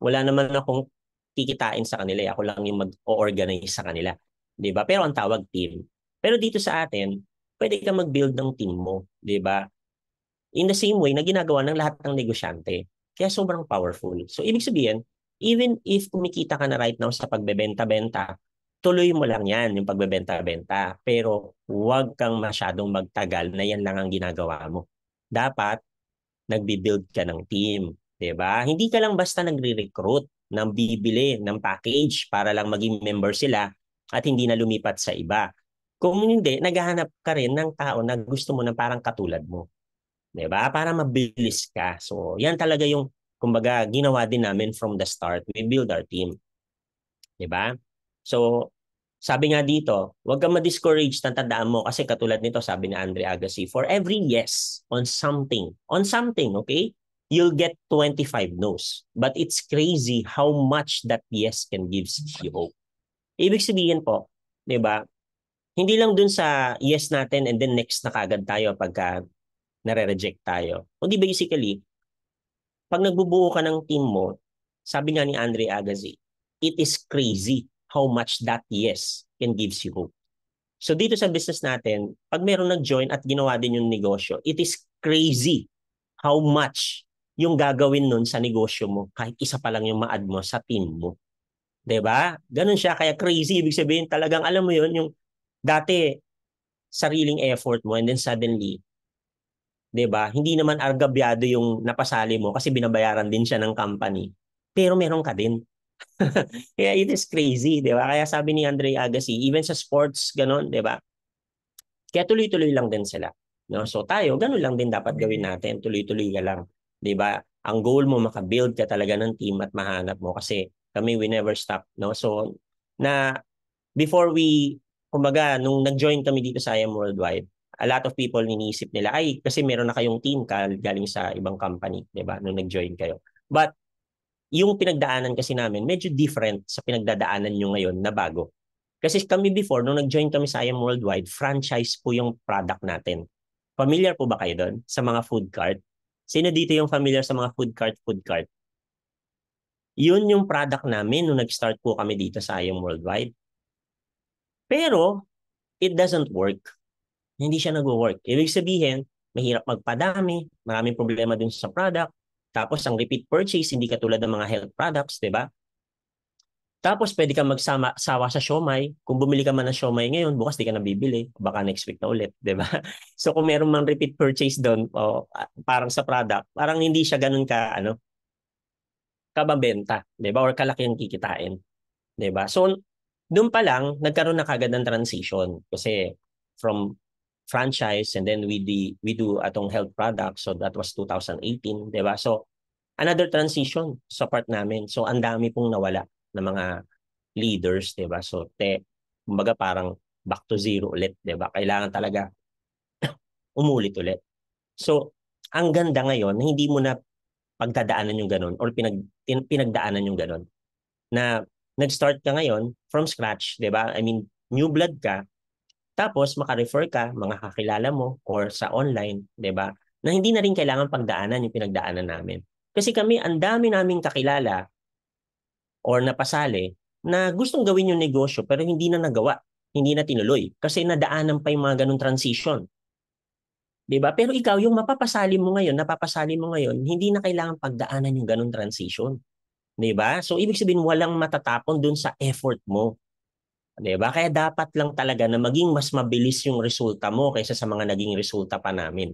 wala naman akong kikitain sa kanila. Ako lang yung mag-organize sa kanila. 'Di ba? Pero ang tawag team. Pero dito sa atin, pwede ka mag-build ng team mo, 'di ba? In the same way na ginagawa ng lahat ng negosyante. Kaya sobrang powerful. So ibig sabihin, even if kumikita ka na right now sa pagbebenta-benta, tuloy mo lang yan, yung pagbebenta-benta. Pero huwag kang masyadong magtagal na yan lang ang ginagawa mo. Dapat, nagbi-build ka ng team. 'Di ba? Hindi ka lang basta nagre-recruit ng bibili ng package para lang maging member sila at hindi na lumipat sa iba. Kung hindi, naghahanap ka rin ng tao na gusto mo na parang katulad mo. 'Di ba? Para mabilis ka. So, yan talaga yung kumbaga ginawa din namin from the start. We build our team. 'Di ba? So, sabi nga dito, huwag kang ma-discourage, tandaan mo kasi katulad nito, sabi ni Andre Agassi, for every yes on something, okay? You'll get 25 no's. But it's crazy how much that yes can give you hope. Ibig sabihin po, 'di ba? Hindi lang dun sa yes natin and then next na kagad tayo pagka nare-reject tayo. Kundi basically, pag nagbubuo ka ng team mo, sabi nga ni Andre Agassi, it is crazy how much that yes can gives you hope. So dito sa business natin, pag meron nag-join at ginawa din yung negosyo, it is crazy how much yung gagawin nun sa negosyo mo kahit isa pa lang yung ma-add mo sa team mo. 'Di ba? Ganun siya, kaya crazy. Ibig sabihin talagang alam mo yun, yung dati sariling effort mo and then suddenly 'di ba? Hindi naman argabyado yung napasali mo kasi binabayaran din siya ng company. Pero meron ka din. Kaya it is crazy, 'di ba? Kaya sabi ni Andre Agassi, even sa sports ganun, 'di ba? Kaya tuloy-tuloy lang din sila, no? So tayo, ganun lang din dapat gawin natin, tuloy-tuloy ka lang, 'di ba? Ang goal mo maka-build ka talaga ng team at mahanap mo kasi kami we never stop, no? So na before we kumbaga nung nag-join kami dito sa IM Worldwide, a lot of people iniisip nila ay kasi meron na kayong team galing sa ibang company, 'di ba? Nung nag-join kayo. But yung pinagdaanan kasi namin medyo different sa pinagdadaanan nyo ngayon na bago. Kasi kami before, nung nag-join kami sa IM Worldwide, franchise po yung product natin. Familiar po ba kayo doon sa mga food cart? Sino dito yung familiar sa mga food cart, food cart? Yun yung product namin nung nag-start po kami dito sa IM Worldwide. Pero, it doesn't work. Hindi siya nag-work. Ibig sabihin, mahirap magpadami, maraming problema dun sa product, tapos ang repeat purchase, hindi katulad ng mga health products, di ba? Tapos pwede kang sawa sa siomai. Kung bumili ka man ng siomai ngayon, bukas di ka na bibili. Baka next week na ulit, di ba? So kung meron mang repeat purchase doon, o parang sa product, parang hindi siya ganun ka, kababenta, di ba? Or kalaki ang kikitain, di ba? So doon pa lang, nagkaroon na kagad ng transition. Kasi from franchise and then we do atong health product. So that was 2018, di ba? So another transition sa part namin. So ang dami pong nawala ng mga leaders, 'di ba? So kumbaga parang back to zero ulit, 'di ba? Kailangan talaga umulit ulit. So ang ganda ngayon, hindi mo na pagdadaanan yung ganun or pinagdaanan yung ganun. Na nag-start ka ngayon from scratch, 'di ba? I mean, new blood ka, tapos maka-refer ka mga kakilala mo or sa online, 'di ba? Na hindi na rin kailangan pagdaanan yung pinagdaanan namin. Kasi kami, ang dami naming kakilala or napasali na gustong gawin yung negosyo pero hindi na nagawa, hindi na tinuloy kasi nadaanan pa yung mga ganung transition. 'Di ba? Pero ikaw yung napapasali mo ngayon, hindi na kailangan pagdaanan yung ganung transition. 'Di ba? So ibig sabihin walang matatapon dun sa effort mo. 'Di ba? Kaya dapat lang talaga na maging mas mabilis yung resulta mo kaysa sa mga naging resulta pa namin.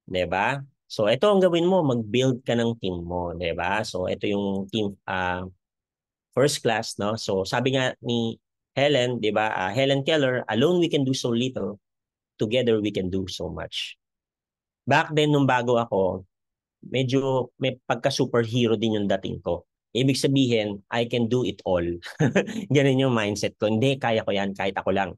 'Di ba? So ito ang gawin mo, mag-build ka ng team mo, 'di ba? So ito yung team first class, no? So sabi nga ni Helen, 'di ba? Helen Keller, alone we can do so little, together we can do so much. Back then nung bago ako, medyo may pagka-superhero din yung dating ko. Ibig sabihin, I can do it all. Ganun yung mindset ko. Hindi, kaya ko yan kahit ako lang.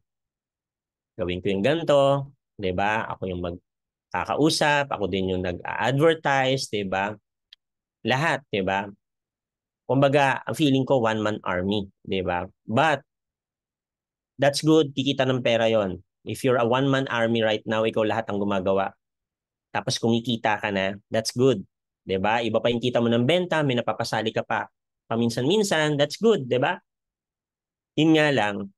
Gawin ko yung ganito, 'di ba? Ako yung magkakausap, ako din yung nag-advertise, 'di ba? Lahat, 'di ba? Kumbaga, ang feeling ko one man army, 'di ba? But that's good, kikita ng pera 'yon. If you're a one man army right now, ikaw lahat ang gumagawa. Tapos kumikita ka na, that's good. 'Di ba? Iba pa yung kita mo ng benta, may napapasali ka pa paminsan-minsan, that's good, 'di ba? Yun nga lang,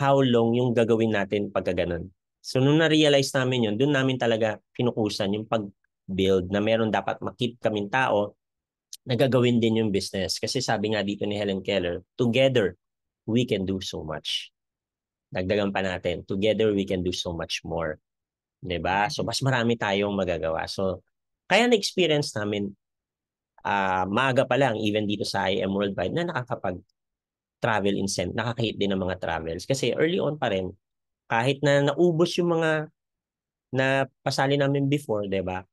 how long yung gagawin natin pagka ganun. So nung na-realize namin yun, doon namin talaga pinukusan yung pag-build na meron dapat makip kaming tao na gagawin din yung business. Kasi sabi nga dito ni Helen Keller, together, we can do so much. Dagdagan pa natin, together we can do so much more. 'Di ba? So mas marami tayong magagawa. So kaya na-experience namin maaga pa lang, even dito sa IM Worldwide, na nakakapag-travel incentive, nakakahit din ng mga travels. Kasi early on pa rin, kahit na naubos yung mga na pasali namin before, 'di ba?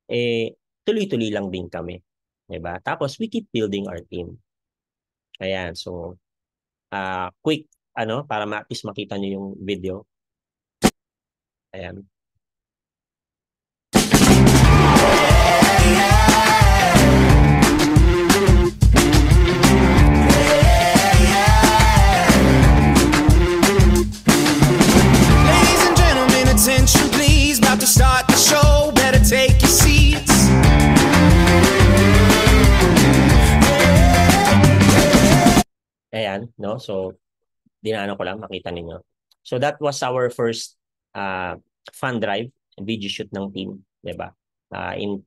Eh tuloy-tuloy lang din kami, 'di ba? Tapos we keep building our team. Ayan, so quick para at least makita niyo yung video. Ayan. Ladies and gentlemen, attention please. About to start the show. Better take your seats. Ayan, no? So dinaanan ko lang, makita ninyo. So that was our first fund drive, video shoot ng team, 'di ba? In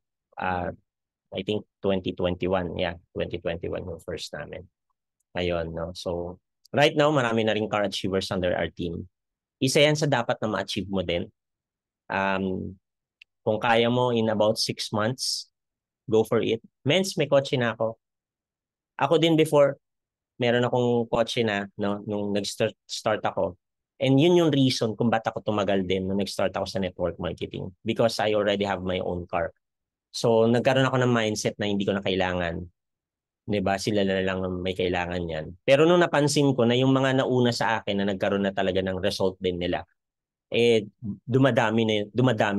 I think 2021, yeah, 2021 yung first namin. Ayun, no? So right now marami na ring car achievers under our team. Isa yan sa dapat na ma-achieve mo din. Kung kaya mo in about 6 months, go for it. Men's, may kotse na ako. Ako din before, meron akong kotse na, no, nung nag-start ako. And yun yung reason kung ba't ako tumagal din nung nag-start ako sa network marketing. Because I already have my own car. So, nagkaroon ako ng mindset na hindi ko na kailangan. 'Di ba? Sila na lang ang may kailangan yan. Pero nung napansin ko na yung mga nauna sa akin na nagkaroon na talaga ng result din nila, dumadami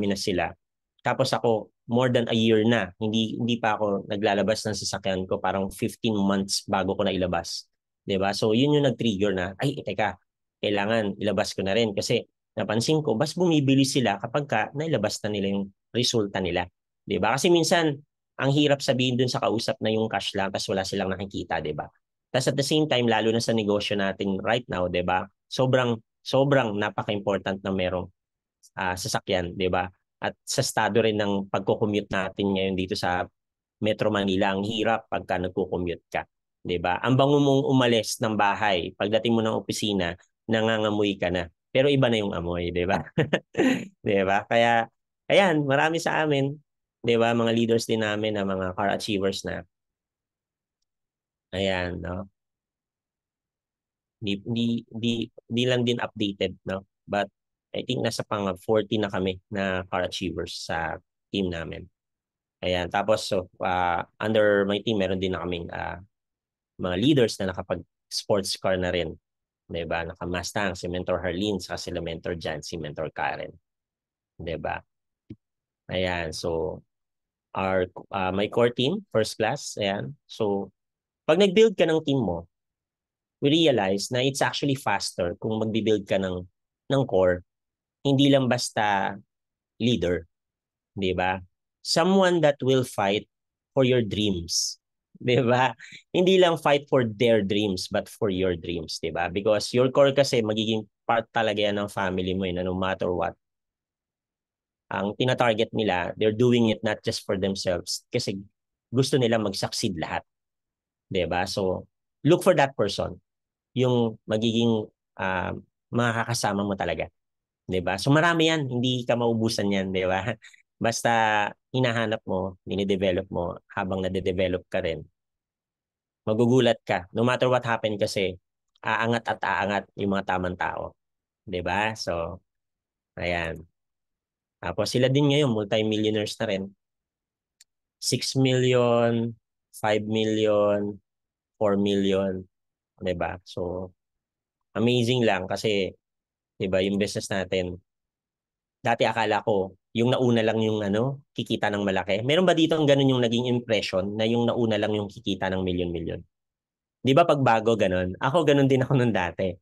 na sila. Tapos ako, more than a year na, hindi pa ako naglalabas ng sasakyan ko, parang 15 months bago ko na ilabas. 'Di ba? So yun yung nag-trigger na, ay teka, kailangan ilabas ko na rin kasi napansin ko, mas bumibili sila kapag nailabas na nila yung resulta nila. 'Di ba? Kasi minsan ang hirap sabihin dun sa kausap na yung cash lang tapos wala silang nakikita, 'di ba? Tapos at the same time, lalo na sa negosyo natin right now, 'di ba? Sobrang napaka-important na merong sasakyan, 'di ba? At sa estado rin ng pagko-commute natin ngayon dito sa Metro Manila, ang hirap pagka nagko-commute ka, 'di ba? Ang bango mong umalis ng bahay, pagdating mo ng opisina, nangangamoy ka na. Pero iba na yung amoy, 'di ba? 'Di ba? Kaya ayan, marami sa amin, 'di ba, mga leaders din namin na mga car achievers na. Ayan, no? Di lang din updated, no? But I think nasa pang 40 na kami na car achievers sa team namin. Ayan, tapos so under my team meron din na kaming mga leaders na nakapag sports car na rin, 'di ba? Naka Mustang, si Mentor Harleen, sa sila Mentor Jan, si Mentor Karen, 'di ba? Ayan, so my core team, first class, ayan. So pag nag-build ka ng team mo, we realize na it's actually faster kung magbi-build ka ng core, hindi lang basta leader, 'di ba? Someone that will fight for your dreams, 'di ba? Hindi lang fight for their dreams but for your dreams, 'di ba? Because your core kasi magiging part talaga yan ng family mo, na no matter what. Ang tina-target nila, they're doing it not just for themselves kasi gusto nila mag-succeed lahat, 'di ba? So, look for that person, yung magiging makakasama mo talaga. 'Di ba? So marami 'yan, hindi ka maubusan 'yan, 'di ba? Basta hinahanap mo, dine-develop mo habang nade-develop ka rin. Magugulat ka. No matter what happen kasi, aangat at aangat yung mga tamang tao, 'di ba? So, ayan. Tapos sila din ngayon multi-millionaires na rin. 6 million, 5 million, 4 million, 'di ba? So, amazing lang kasi 'di ba, yung business natin, dati akala ko yung nauna lang yung kikita ng malaki. Meron ba dito ang ganun yung naging impression na yung nauna lang yung kikita ng milyon-milyon? 'Di ba pag bago ganun? Ako ganun din ako nung dati.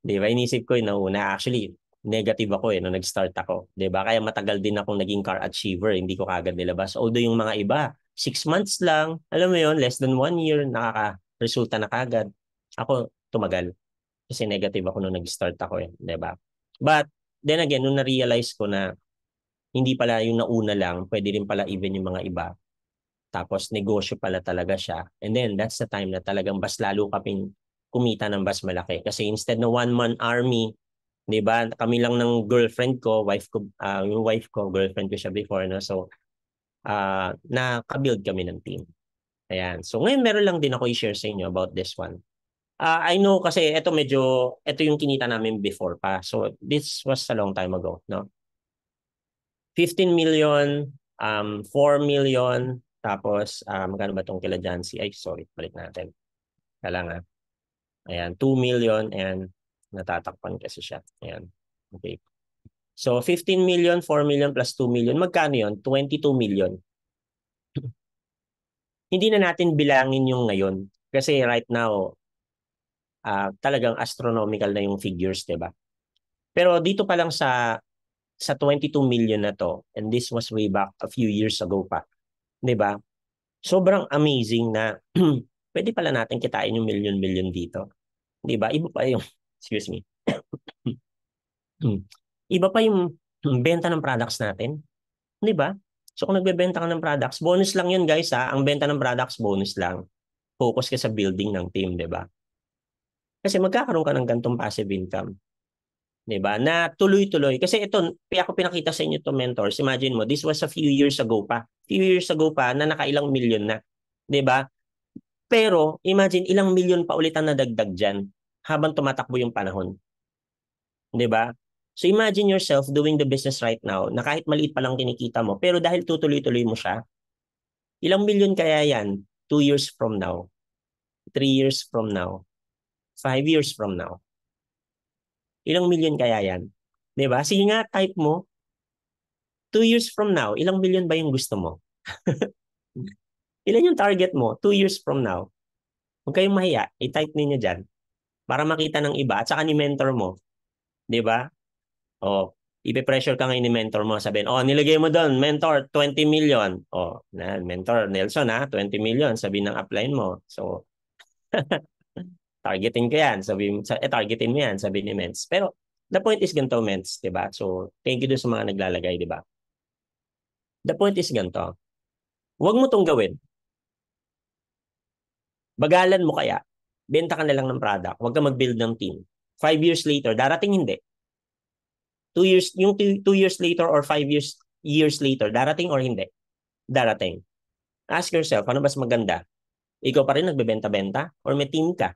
'Di ba? Inisip ko yung nauna. Actually, negative ako nung nag-start ako. 'Di ba? Kaya matagal din akong naging car achiever. Hindi ko kagad nilabas. Although yung mga iba, 6 months lang, alam mo yon, less than 1 year, nakaka-resulta na kagad. Ako, tumagal. Kasi negative ako nung nag-start ako 'di ba? But, then again, nung na-realize ko na hindi pala yung nauna lang, pwede rin pala even yung mga iba. Tapos negosyo pala talaga siya. And then that's the time na talagang mas lalo kaming kumita ng mas malaki. Kasi instead na one-man army, 'di ba? Kami lang ng girlfriend ko, wife ko, yung wife ko, girlfriend ko siya before, no? So, naka-build kami ng team. Ayan. So ngayon meron lang din ako i-share sa inyo about this one. I know kasi ito yung kinita namin before pa. So this was a long time ago, no? 15 million, 4 million, tapos magkano ba itong kila Jancy? Ay, sorry, balik natin. Kailangan. Ayan, 2 million and natatakpan kasi siya. Ayan. Okay. So 15 million, 4 million plus 2 million, magkano yun? 22 million. Hindi na natin bilangin yung ngayon kasi right now talagang astronomical na yung figures, 'di ba? Pero dito pa lang sa 22 million na to, and this was way back a few years ago pa, 'di ba? Sobrang amazing na pwede pala natin kitain yung million-million dito. 'Di ba? Iba pa yung excuse me. Iba pa yung benta ng products natin, 'di ba? So kung nagbebenta ka ng products, bonus lang 'yun, guys, ha. Ang benta ng products bonus lang. Focus ka sa building ng team, 'di ba? Kasi magkakaroon ka ng gantong passive income, 'di ba? Na tuloy-tuloy. Kasi ito, kaya ako pinakita sa inyo to, mentors. Imagine mo, this was a few years ago pa. Few years ago pa na nakailang million na, 'di ba? Pero imagine ilang milyon pa ulit ang nadagdag diyan habang tumatakbo yung panahon, 'di ba? So imagine yourself doing the business right now na kahit maliit pa lang kinikita mo, pero dahil tutuloy-tuloy mo siya, ilang milyon kaya yan 2 years from now, 3 years from now, 5 years from now. Ilang milyon kaya yan? 'Di ba? Sige nga, type mo, 2 years from now, ilang milyon ba yung gusto mo? Ilan yung target mo 2 years from now? Huwag kayong mahiya, i-type ninyo dyan para makita ng iba at saka ni mentor mo, 'di ba? O, ipe-pressure ka ngayon ni mentor mo, sabihin, oh, nilagay mo doon, mentor, 20 million. Oh, na, mentor, Nelson, 20 million, sabihin ng upline mo. So, targetin ko yan. Targetin mo yan, sabihin ni Mens. Pero, the point is ganito, Mens, di ba? So, thank you doon sa mga naglalagay, di ba? The point is ganito. Huwag mo tong gawin. Bagalan mo kaya. Benta ka na lang ng product. Huwag ka mag-build ng team. 5 years later, darating hindi. 2 years, yung 2 years later or 5 years later, darating or hindi? Darating. Ask yourself, ano mas maganda? Ikaw pa rin nagbebenta-benta or may team ka?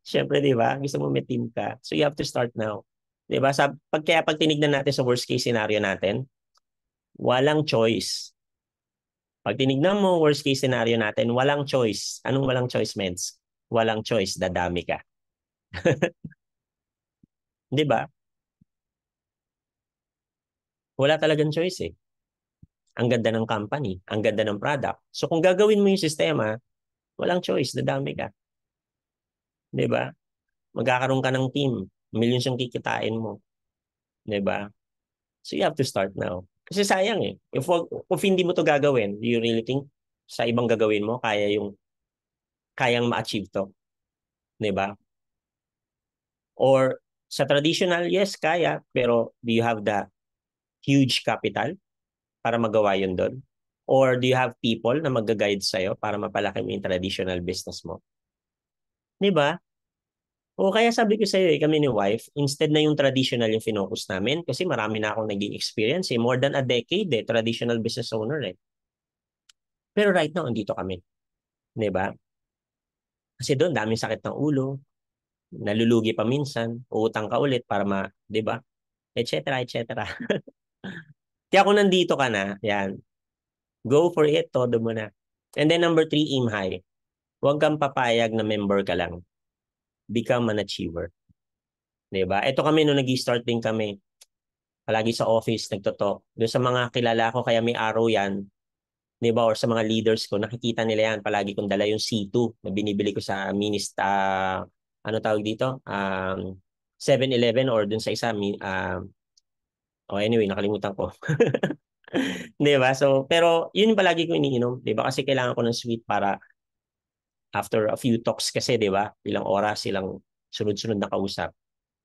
Siyempre, di ba? Gusto mo may team ka. So you have to start now. Di ba? Kaya pag tinignan natin sa worst case scenario natin, walang choice. Pag tinignan mo worst case scenario natin, walang choice. Anong walang choice, meds? Walang choice, dadami ka. Di ba? Wala talagang choice eh. Ang ganda ng company, ang ganda ng product. So kung gagawin mo yung sistema, walang choice, dadami ka. 'Di ba? Magkakaroon ka ng team, millions yung kikitain mo, 'di ba? So you have to start now. Kasi sayang eh. If hindi mo to gagawin, do you really think sa ibang gagawin mo kayang ma-achieve to, 'di ba? Or sa traditional, yes, kaya, pero do you have the huge capital para magawa yun doon? Or do you have people na mag-guide sa'yo para mapalaki mo yung traditional business mo? 'Di ba? O kaya sabi ko sa'yo kami ni wife, instead na yung traditional yung finocus namin, kasi marami na akong naging experience more than a decade traditional business owner Pero right now, andito kami. 'Di ba? Kasi doon, daming sakit ng ulo, nalulugi pa minsan, uutang ka ulit para 'di ba? Et cetera, et cetera. Kaya kung nandito ka na, yan, Go for it, todo mo na. And then number 3, aim high. Huwag kang papayag na member ka lang. Become an achiever. Diba? Ito kami nung nag-start din kami, palagi sa office, nagtotalk. Doon sa mga kilala ko, kaya may araw yan, diba? Or sa mga leaders ko, nakikita nila yan. Palagi kong dala yung C2 na binibili ko sa ano tawag dito? 7-Eleven or dun sa isa, anyway, nakalimutan ko. Diba? So, pero yun yung palagi ko iniinom. Diba? Kasi kailangan ko ng sweet para after a few talks kasi, diba? Ilang oras, ilang sunod-sunod na kausap.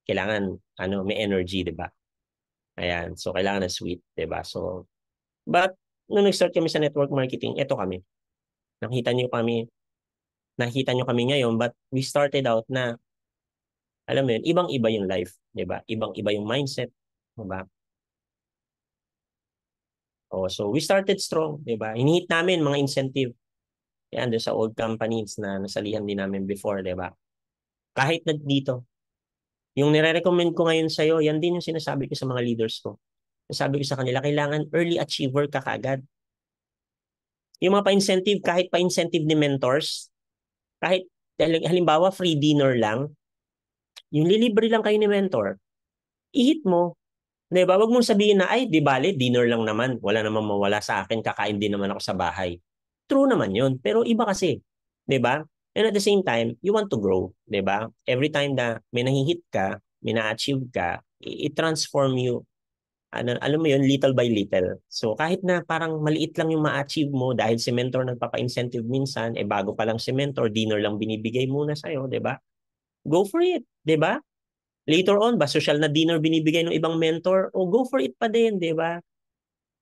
Kailangan, may energy, diba? Ayan. So, kailangan ng sweet, diba? So, but, nung nag-start kami sa network marketing, eto kami. Nakita nyo kami ngayon, but we started out na, alam mo yun, ibang-iba yung life, diba? Ibang-iba yung mindset, diba? Oh, so we started strong, 'di ba? Hinihit namin mga incentive. Yan doon sa old companies na nasalihan din namin before, 'di ba? Kahit na dito, yung nire-recommend ko ngayon sa iyo, yan din yung sinasabi ko sa mga leaders ko. Sabi ko sa kanila, kailangan early achiever ka kagad. Yung mga pa-incentive, kahit pa-incentive ni mentors, kahit halimbawa free dinner lang, yung lilibre lang kayo ni mentor, ihit mo. 'Di ba? Wag mong sabihin na, ay, di bale, dinner lang naman. Wala namang mawala sa akin. Kakain din naman ako sa bahay. True naman yun. Pero iba kasi. 'Di ba? And at the same time, you want to grow. 'Di ba? Every time na may nahihit ka, may na-achieve ka, i-transform you. Alam mo yun, little by little. So kahit na parang maliit lang yung ma-achieve mo dahil si mentor nagpapa-incentive minsan, bago pa lang si mentor, dinner lang binibigay muna sa'yo, 'di ba? Go for it. 'Di ba? Later on, ba social na dinner binibigay ng ibang mentor? O go for it pa din, di ba?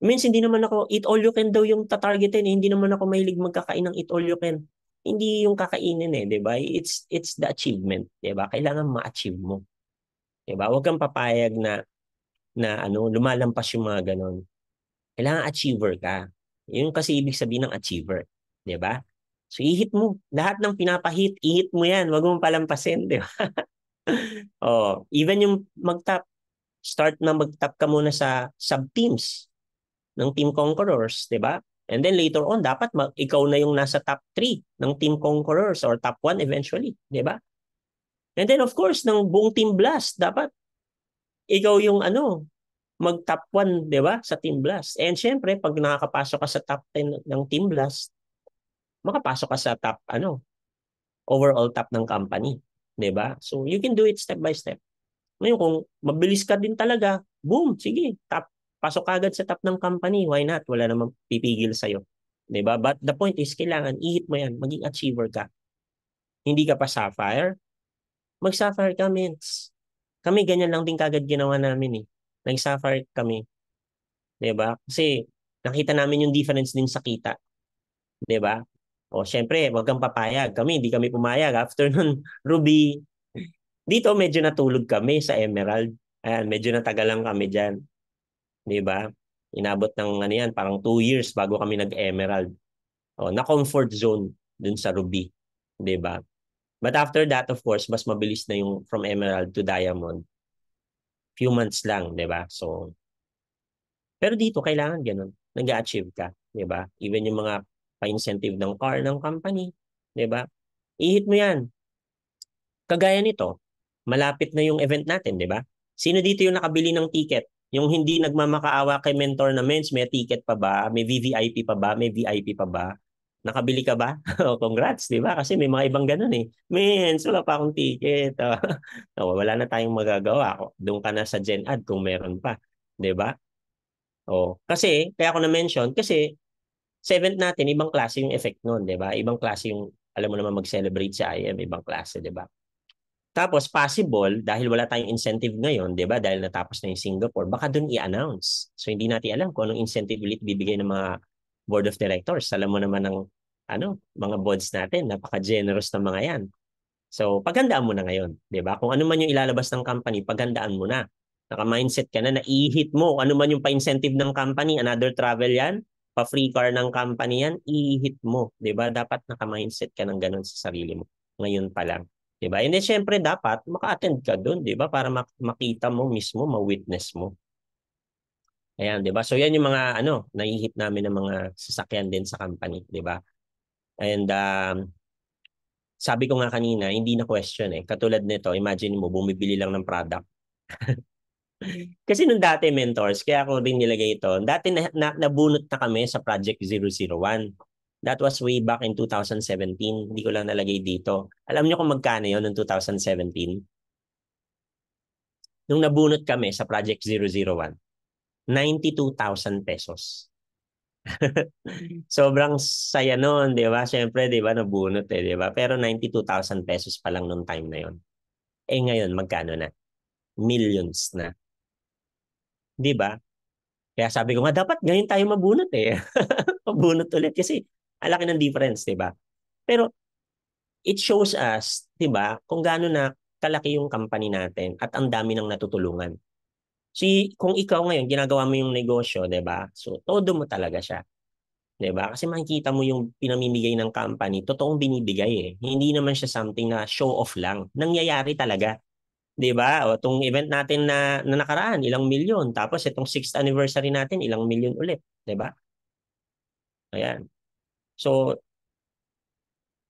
Means hindi naman ako, eat all you can daw yung tatargetin. Hindi naman ako mahilig magkakain ng eat all you can. Hindi yung kakainin di ba? It's the achievement, di ba? Kailangan ma-achieve mo. Di ba? Huwag kang papayag na lumalampas yung mga ganon. Kailangan achiever ka. Yun kasi ibig sabihin ng achiever. Di ba? So, ihit mo. Lahat ng pinapahit, ihit mo yan. Huwag mong palampasin, di ba? Oh, even yung start na mag-top ka muna sa sub-teams ng Team Conquerors, di ba? And then later on, dapat ikaw na yung nasa top 3 ng Team Conquerors or top 1 eventually, di ba? And then of course, ng buong Team Blast, dapat ikaw yung mag-top 1, di ba? Sa Team Blast. And syempre, pag nakakapasok ka sa top 10 ng Team Blast, makapasok ka sa top, overall top ng company, di ba? So you can do it step by step. Ngayon, kung mabilis ka din talaga, boom, sige, pasok agad sa top ng company. Why not? Wala namang pipigil sa'yo. Diba? But the point is, kailangan, ihit mo yan, maging achiever ka. Hindi ka pa sapphire, mag-sapphire ka, ments. Kami, ganyan lang din kagad ginawa namin eh. Nag-sapphire kami. Diba? Kasi, nakita namin yung difference din sa kita. Diba? O, syempre, wag kang papayag. Kami, hindi kami pumayag. After nun, Ruby, dito medyo natulog kami sa Emerald. Ayan, medyo natagalan kami dyan. Di ba? Inabot ng yan, parang 2 years bago kami nag-Emerald. O, na-comfort zone dun sa Ruby. Di ba? But after that, of course, mas mabilis na yung from Emerald to Diamond. Few months lang, di ba? So, pero dito, kailangan ganun. Nag-achieve ka. Di ba? Even yung mga pa-incentive ng car ng company. Di ba? Ihit mo yan. Kagaya nito, malapit na yung event natin, di ba? Sino dito yung nakabili ng ticket? Yung hindi nagmamakaawa kay mentor na, mens, may ticket pa ba? May VVIP pa ba? May VIP pa ba? Nakabili ka ba? Congrats, di ba? Kasi may mga ibang ganun eh. Mens, wala pa akong ticket. Wala na tayong magagawa. Doon ka na sa Gen Ad kung meron pa. Di ba? Kasi, kaya ako na-mention, kasi sa event natin, ibang klase yung effect nun, di ba? Ibang klase yung, alam mo naman mag-celebrate sa IM, ibang klase, di ba? Tapos possible, dahil wala tayong incentive ngayon, di ba? Dahil natapos na yung Singapore, baka doon i-announce. So hindi natin alam kung anong incentive ulit bibigay ng mga board of directors. Alam mo naman ng mga boards natin, napaka-generous ng mga yan. So paghandaan mo na ngayon, di ba? Kung ano man yung ilalabas ng company, paghandaan mo na. Naka-mindset ka na, i-hit mo. Ano man yung pa-incentive ng company, another travel yan, pa-free car ng company yan, i-hit mo. Di ba? Dapat naka-mindset ka ng ganun sa sarili mo. Ngayon pa lang. Diba? And then, syempre, dapat maka-attend ka doon, di ba? Para makita mo mismo, ma-witness mo. Ayan, 'di ba? So yan yung mga nahihip namin ng mga sasakyan din sa company, 'di ba? And sabi ko nga kanina, hindi na question eh. Katulad nito, imagine mo bumibili lang ng product. Kasi nung dati mentors, kaya ako din nilagay ito. Dati nabunot na kami sa Project 001. That was way back in 2017. Hindi ko lang nalagay dito. Alam niyo kung magkano yon noong 2017? Nung nabunot kami sa Project 001, 92,000 pesos. Sobrang saya noon, 'di ba? Syempre, 'di ba, nabunot eh, 'di ba? Pero 92,000 pesos pa lang nung time na 'yon. Eh ngayon, magkano na? Millions na, 'di ba? Kaya sabi ko nga dapat ngayon tayo mabunot eh. Mabunot ulit kasi ang laki ng difference, 'di ba? Pero it shows us, 'di ba, kung gaano na kalaki yung company natin at ang dami ng natutulungan. Kung ikaw ngayon ginagawa mo yung negosyo, 'di ba? So todo mo talaga siya. 'Di ba? Kasi makikita mo yung pinamimigay ng company, totoong binibigay eh. Hindi naman siya something na show off lang. Nangyayari talaga. 'Di ba? O itong event natin na nakaraan, ilang milyon. Tapos itong 6th anniversary natin, ilang milyon ulit, 'di ba? Ayan. So,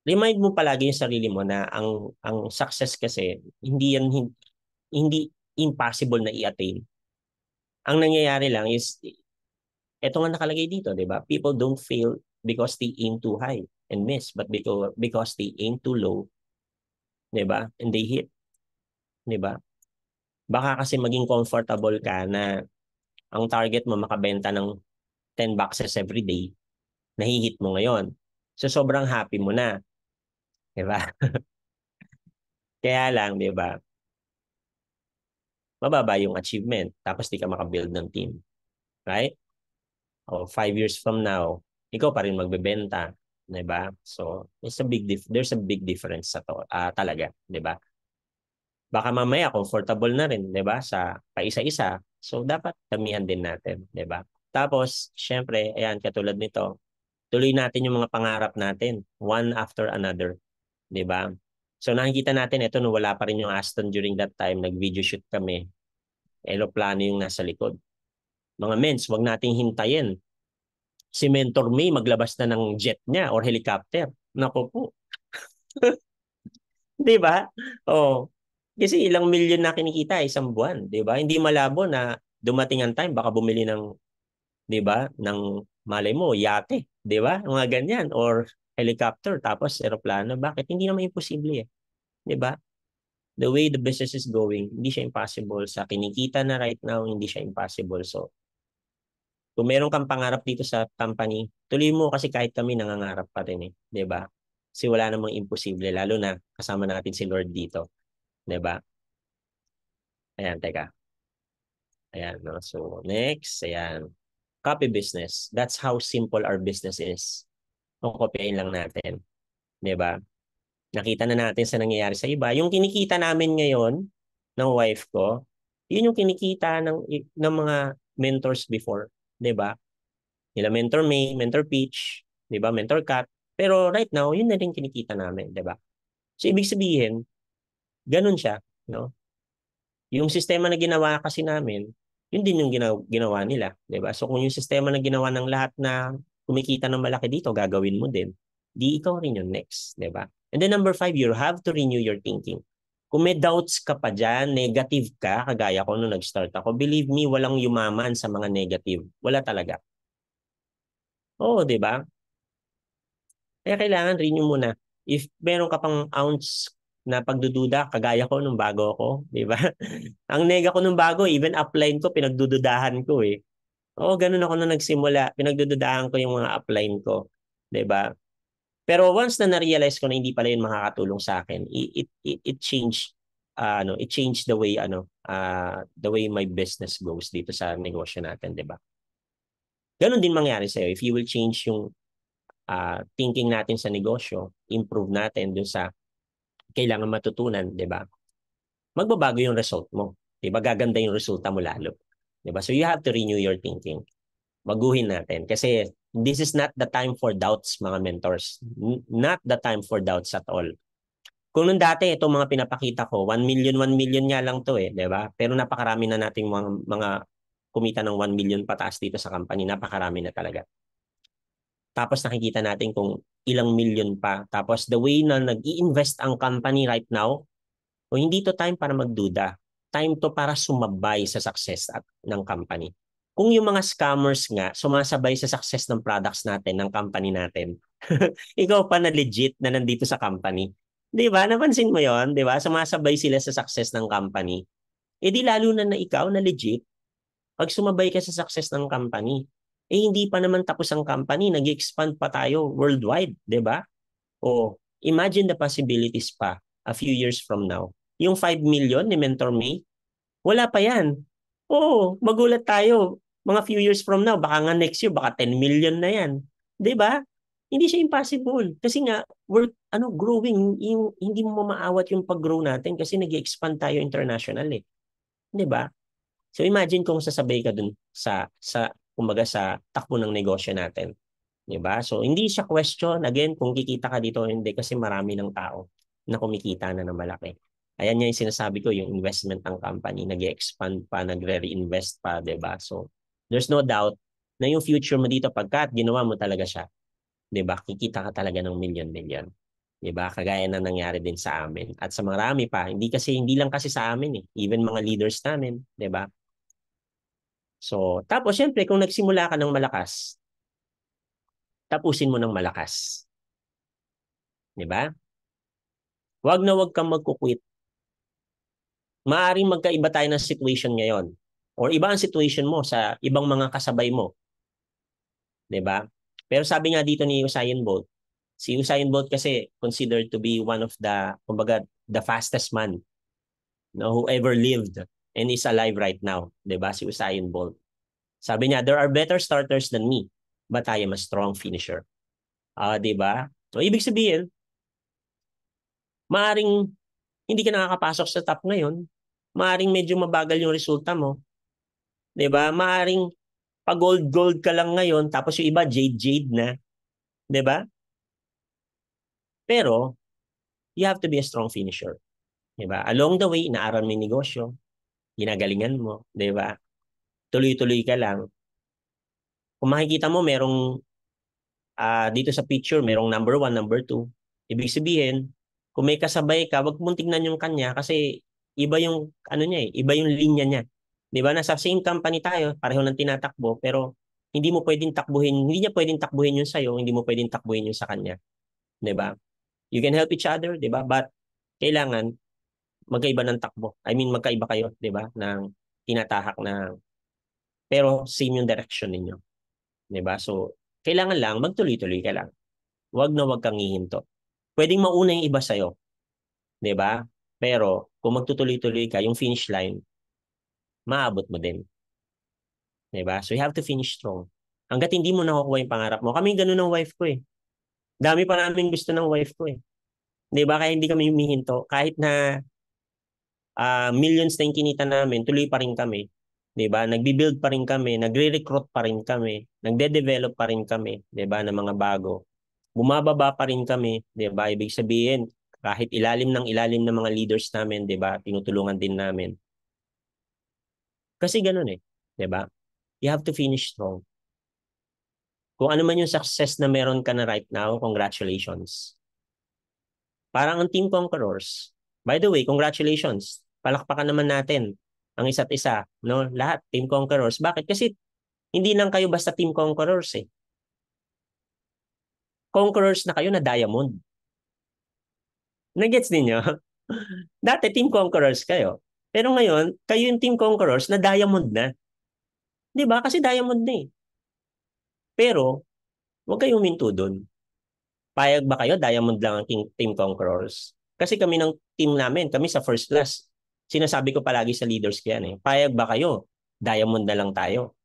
remind mo palagi yung sarili mo na ang success kasi hindi impossible na i-attain. Ang nangyayari lang is ito nga nakalagay dito, 'di ba? People don't fail because they aim too high and miss, but because they aim too low, 'di ba? And they hit, 'di ba? Baka kasi maging comfortable ka na ang target mo makabenta ng 10 boxes every day, nahihit mo ngayon. So sobrang happy mo na, 'di ba? Kaya lang, 'di ba? Mababa yung achievement tapos di ka makabuild ng team, right? O 5 years from now, ikaw pa rin magbebenta, 'di ba? So, there's a big difference sa to, talaga, 'di ba? Baka mamaya comfortable na rin, 'di ba? Sa paisa-isa. So, dapat damihan din natin, 'di ba? Tapos, syempre, ayan, katulad nito, tuloy natin yung mga pangarap natin, one after another, 'di ba? So, nakikita natin ito nung wala pa rin yung Aston during that time, nag-video shoot kami. Eroplano yung nasa likod. Mga mens, wag nating hintayin si Mentor May maglabas na ng jet niya or helicopter. Nako po. 'Di ba? Oh. Kasi ilang milyon na kinikita isang buwan, 'di ba? Hindi malabo na dumating ang time baka bumili ng, 'di ba, ng malay mo yate, 'di ba? Mga ganyan or helicopter tapos eroplano. Bakit? Hindi naman imposible eh, 'di ba? The way the business is going, hindi siya impossible sa kinikita na right now, hindi siya impossible. So, kung meron kang pangarap dito sa company, tuloy mo kasi kahit kami nangangarap pa rin eh, 'di ba? Kasi wala namang imposible lalo na kasama natin si Lord dito, 'di ba? Ayan, teka. Ayan, no. So, next, ayan. Copy business. That's how simple our business is. Kung kopyahin lang natin, 'di ba? Nakita na natin sa nangyayari sa iba. Yung kinikita namin ngayon ng wife ko, yun yung kinikita ng mga mentors before, 'di ba? Nila Mentor May, Mentor Peach, 'di ba? Mentor Cat. Pero right now, yun na rin kinikita namin, 'di ba? So ibig sabihin, ganun siya, no? Yung sistema na ginawa kasi namin, yun din yung ginawa nila, 'di ba? So kung yung sistema na ginawa ng lahat na kumikita ng malaki dito, gagawin mo din, di ikaw rin yung next, 'di ba? And then number 5, you have to renew your thinking. Kung may doubts ka pa dyan, negative ka, kagaya ko nung nag-start ako, believe me, walang yumaman sa mga negative. Wala talaga. Oo, 'di ba? Kaya kailangan renew muna. If meron ka pang ounce na pagdududa, kagaya ko nung bago ako, di ba? Ang nega ko nung bago, even upline ko, pinagdududahan ko eh. Oo, ganun ako nung nagsimula. Pinagdududahan ko yung mga upline ko. Di ba? Pero once na na-realize ko na hindi pala yun makakatulong sa akin, it changed it changed the way my business goes dito sa negosyo natin, di ba? Ganun din mangyari sa'yo if you will change yung thinking natin sa negosyo, improve natin dun sa kailangan matutunan, 'di ba? Magbabago yung result mo. 'Di ba? Gaganda yung resulta mo lalo. 'Di ba? So you have to renew your thinking. Baguhin natin kasi this is not the time for doubts, mga mentors. Not the time for doubts at all. Kung nung dati itong mga pinapakita ko, 1 million nga lang to eh, 'di ba? Pero napakarami na nating mga kumita ng 1 million pataas dito sa company. Napakarami na talaga. Tapos nakikita natin kung ilang million pa. Tapos the way na nag-i-invest ang company right now, o hindi to time para magduda. Time to para sumabay sa success ng company. Kung yung mga scammers nga sumasabay sa success ng products natin, ng company natin, ikaw pa na legit na nandito sa company. 'Di ba? Napansin mo 'yon, 'di ba? Sumasabay sila sa success ng company. Eh di lalo na ikaw na legit, pag sumabay ka sa success ng company, eh hindi pa naman tapos ang company, nag-expand pa tayo worldwide, 'di ba? O imagine the possibilities pa a few years from now. Yung 5 million ni Mentor May, wala pa yan. Oo, magulat tayo. Mga few years from now, baka nga next year, baka 10 million na yan. 'Di ba? Hindi siya impossible. Kasi nga, we're growing. Hindi mo maawat yung pag-grow natin kasi nag-expand tayo international eh. 'Di ba? So imagine kung sasabay ka dun sa kumbaga sa takbo ng negosyo natin. 'Di ba? So hindi siya question again kung kikita ka dito o hindi kasi marami ng tao na kumikita na ng malaki. Ayan yung sinasabi ko, yung investment ng company, nag-expand pa, nagre-reinvest pa, 'di ba? So there's no doubt na yung future mo dito pagkat ginawa mo talaga siya, 'di ba? Kikita ka talaga ng million-million. 'Di ba? Kagaya na nangyari din sa amin at sa marami pa. Hindi lang kasi sa amin eh, even mga leaders namin, 'di ba? So, tapos syempre kung nagsimula ka ng malakas, tapusin mo ng malakas. 'Di ba? Wag kang magkukwit. Maaring magkaiba tayo ng situation ngayon. Or iba ang situation mo sa ibang mga kasabay mo. 'Di ba? Pero sabi nga dito ni Usain Bolt, si Usain Bolt kasi considered to be one of the, kumbaga, the fastest man, no, who ever lived and is alive right now. 'Di ba? Si Usain Bolt. Sabi niya, there are better starters than me, but I am a strong finisher. 'Di ba? So, ibig sabihin, maaring hindi ka nakakapasok sa top ngayon, maaring medyo mabagal yung resulta mo, 'di ba? Maaring pa-gold ka lang ngayon tapos yung iba jade na, 'di ba? Pero you have to be a strong finisher, 'di ba? Along the way, inaaral mo yung negosyo, ginagalingan mo, 'di ba? Tuloy-tuloy ka lang. Kung makikita mo merong dito sa picture, merong number 1, number 2. Ibig sabihin, kung may kasabay ka, wag mong tignan yung kanya kasi iba yung ano niya eh, iba yung linya niya. 'Di ba? Nasa same company tayo, pareho nang tinatakbo, pero hindi mo pwedeng takbuhin, hindi niya pwedeng takbuhin yung sa'yo, hindi mo pwedeng takbuhin yung sa kanya. 'Di ba? You can help each other, 'di ba? But kailangan magkaiba ng takbo. I mean, magkaiba kayo, 'di ba? Ng tinatahak na pero same yung direction ninyo, 'di ba? So, kailangan lang magtuloy-tuloy ka lang. Wag kang hihinto. Pwedeng mauna yung iba sa'yo, 'di ba? Pero kung magtutuloy-tuloy ka, yung finish line, maabot mo din, 'di ba? So you have to finish strong. Hangga't hindi mo nakukuha yung pangarap mo. Kami ganun ng wife ko eh. Dami pa namin gusto ng wife ko eh. 'Di ba? Kaya hindi kami humihinto. Kahit na millions na yung kinita namin, tuloy pa rin kami. 'Di ba? Nagbi-build pa rin kami, nagre-recruit pa rin kami, nagde-develop pa rin kami, 'di ba, ng mga bago. Bumababa pa rin kami, 'di ba? Ibig sabihin, kahit ilalim ng mga leaders namin, 'di ba? Tinutulungan din namin. Kasi ganoon eh, 'di ba? You have to finish strong. Kung ano man yung success na meron ka na right now, congratulations. Parang ang Team Conquerors. By the way, congratulations. Palakpakan naman natin ang isa't isa, no? Lahat Team Conquerors. Bakit? Kasi hindi lang kayo basta Team Conquerors eh. Conquerors na kayo na diamond. Nagets niyo? Dati Team Conquerors kayo. Pero ngayon, kayo yung Team Conquerors na diamond na. 'Di ba? Kasi diamond na eh. Pero, huwag kayong huminto doon. Payag ba kayo? Diamond lang ang Team Conquerors. Kasi kami ng team namin, kami sa first class, sinasabi ko palagi sa leaders ko yan eh. Payag ba kayo? Diamond na lang tayo.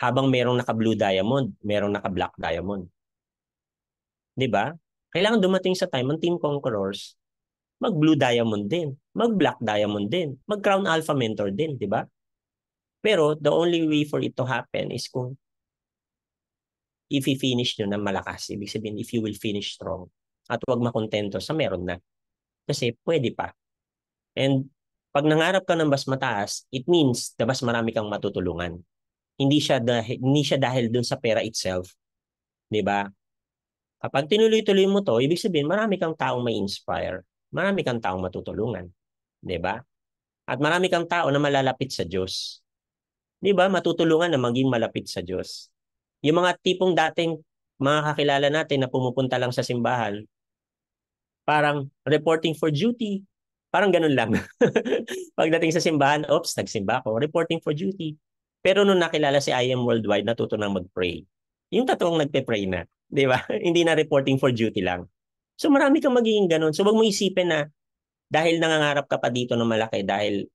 Habang merong naka-blue diamond, merong naka-black diamond. 'Di ba? Kailangan dumating sa time ang Team Conquerors, mag-blue diamond din, mag-black diamond din, mag-crown alpha mentor din, 'di ba? Pero the only way for it to happen is kung if i-finish nyo na malakas. Ibig sabihin, if you will finish strong. At huwag makontento sa meron na. Kasi pwede pa. And Pag nangarap ka ng mas mataas, it means na mas marami kang matutulungan. Hindi siya dahil dun sa pera itself, 'di ba? Kapag tinuloy-tuloy mo 'to, ibig sabihin marami kang taong may inspire, marami kang taong matutulungan, 'di ba? At marami kang tao na malalapit sa Diyos. 'Di ba? Matutulungan na maging malapit sa Diyos. Yung mga tipong dating mga kakilala natin na pumupunta lang sa simbahan, parang reporting for duty. Parang ganun lang. Pagdating sa simbahan, oops, nagsimba ako, reporting for duty. Pero nung nakilala si I Am Worldwide, natuto nang mag-pray. Yung totoong nagpe-pray na. Di ba? Hindi na reporting for duty lang. So marami kang magiging ganun. So wag mo isipin na dahil nangangarap ka pa dito ng malaki dahil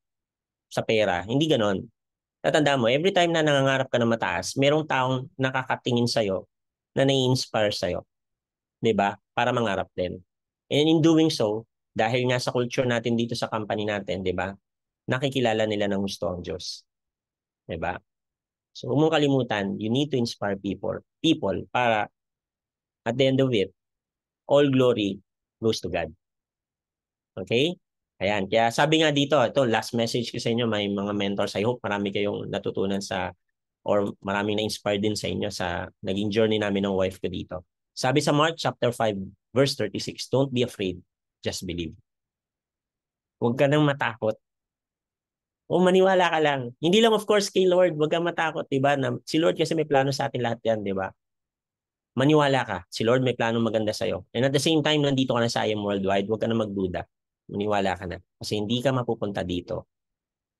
sa pera. Hindi ganun. Tatandaan mo, every time na nangangarap ka ng mataas, merong taong nakakatingin sa'yo na nai-inspire sa'yo. Di ba? Para mangarap din. And in doing so, dahil nga sa culture natin dito sa company natin, di ba? Nakikilala nila ng gusto ang Diyos. Di ba? So, huwag mong kalimutan, you need to inspire people para at the end of it, all glory goes to God. Okay? Ayan. Kaya sabi nga dito, ito, last message ko sa inyo, may mga mentors. I hope marami kayong natutunan sa or maraming na-inspire din sa inyo sa naging journey namin ng wife ko dito. Sabi sa Mark chapter 5, verse 36, don't be afraid, just believe. Huwag ka nang matakot. O maniwala ka lang. Hindi lang of course kay Lord, huwag kang matakot, 'di ba? Si Lord kasi may plano sa atin lahat 'yan, 'di ba? Maniwala ka. Si Lord may plano maganda sa iyo. And at the same time, nandito ka na sa I Am Worldwide, huwag ka na magduda. Maniwala ka na. Kasi hindi ka mapupunta dito.